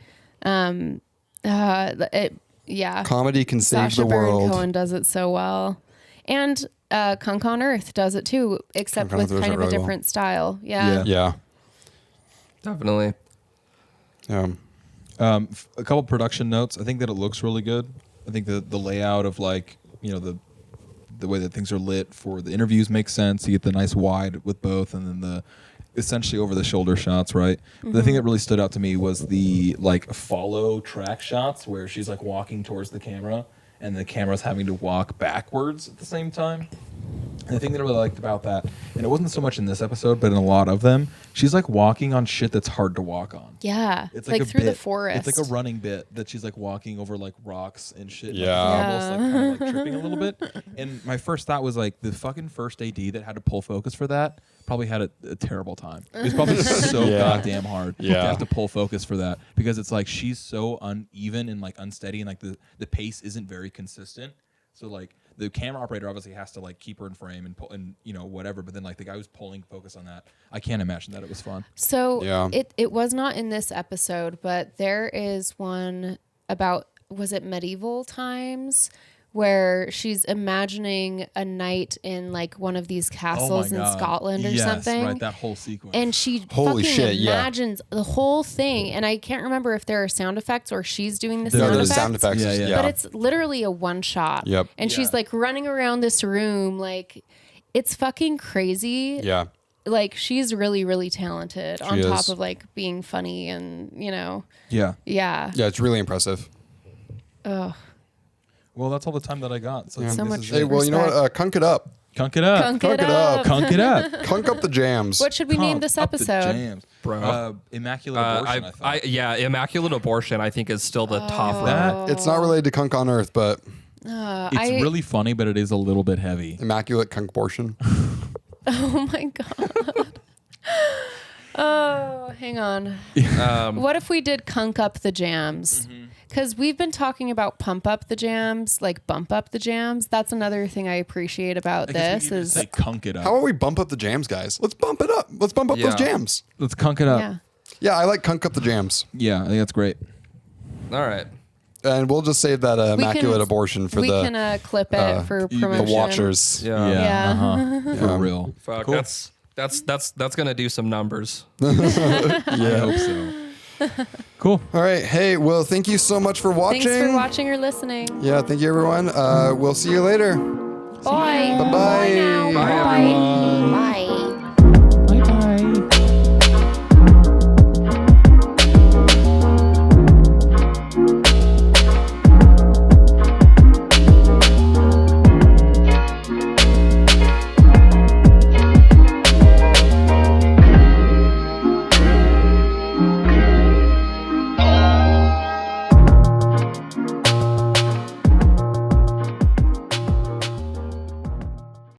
Comedy can save Sacha the Baron world. Cohen does it so well, and Cunk on Earth does it too, except Cunk on with Earth does kind it of a really well. different style. Yeah. Yeah. Definitely. Yeah. A couple production notes. I think that it looks really good. I think the layout of like, you know, the way that things are lit for the interviews makes sense. You get the nice wide with both, and then the essentially over the shoulder shots, right? Mm-hmm. The thing that really stood out to me was the like follow track shots where she's like walking towards the camera and the camera's having to walk backwards at the same time. And the thing that I really liked about that, and it wasn't so much in this episode, but in a lot of them, she's like walking on shit that's hard to walk on. Yeah. It's like a through the bit- forest. It's like a running bit that she's like walking over like rocks and shit. Yeah. Like, almost like kind of like tripping a little bit. And my first thought was like the fucking first AD that had to pull focus for that probably had a terrible time. It was probably so Yeah. goddamn hard to Yeah. have to pull focus for that, because it's like she's so uneven and like unsteady, and like the pace isn't very consistent. So like the camera operator obviously has to like keep her in frame and pull and you know whatever, but then like the guy who's pulling focus on that, I can't imagine that it was fun. So Yeah. it was not in this episode, but there is one about, was it medieval times, where she's imagining a night in like one of these castles in Scotland or yes, something. Right, that whole sequence. And she Holy fucking shit, yeah. imagines the whole thing. And I can't remember if there are sound effects or she's doing the There- sound there's effects. sound effects. Yeah, yeah. But it's literally a one shot. Yep. And she's Yeah. like running around this room. Like, it's fucking crazy. Yeah. Like, she's really, really talented on She top is. of like being funny and, you know, yeah. yeah. Yeah, it's really impressive. Ugh. Well, that's all the time that I got. So I think So this much is Hey, it. well, you know what? Cunk it up. Cunk it up. Cunk Cunk it it up. up. Cunk it up. Cunk up the jams. What should we name Cunk this up the episode? jams. Bro. Immaculate abortion, I thought. Yeah, immaculate abortion, I think, is still the top Oh. row. That- It's not related to Cunk on Earth, but it's really funny, but it is a little bit heavy. immaculate Cunk abortion. Oh my God. Oh, hang on. What if we did Cunk up the jams? Because we've been talking about pump up the jams, like bump up the jams. That's another thing I appreciate about I guess this we could is, just say cunk it up. How about we bump up the jams, guys? Let's bump it up. Let's bump up those Yeah. jams. Let's cunk it up. yeah. Yeah, I like Cunk up the jams. Yeah, I think that's great. All right. And we'll just save that immaculate abortion for we can clip it for promotion. the watchers. Yeah. For real. Fuck, Cool. that's gonna do some numbers. I hope so. Cool. All right. Hey, well, thank you so much for watching. Thanks for watching or listening. Yeah, thank you, everyone. We'll see you later. Bye. Bye-bye. Bye now. Bye, Bye. everyone. Bye.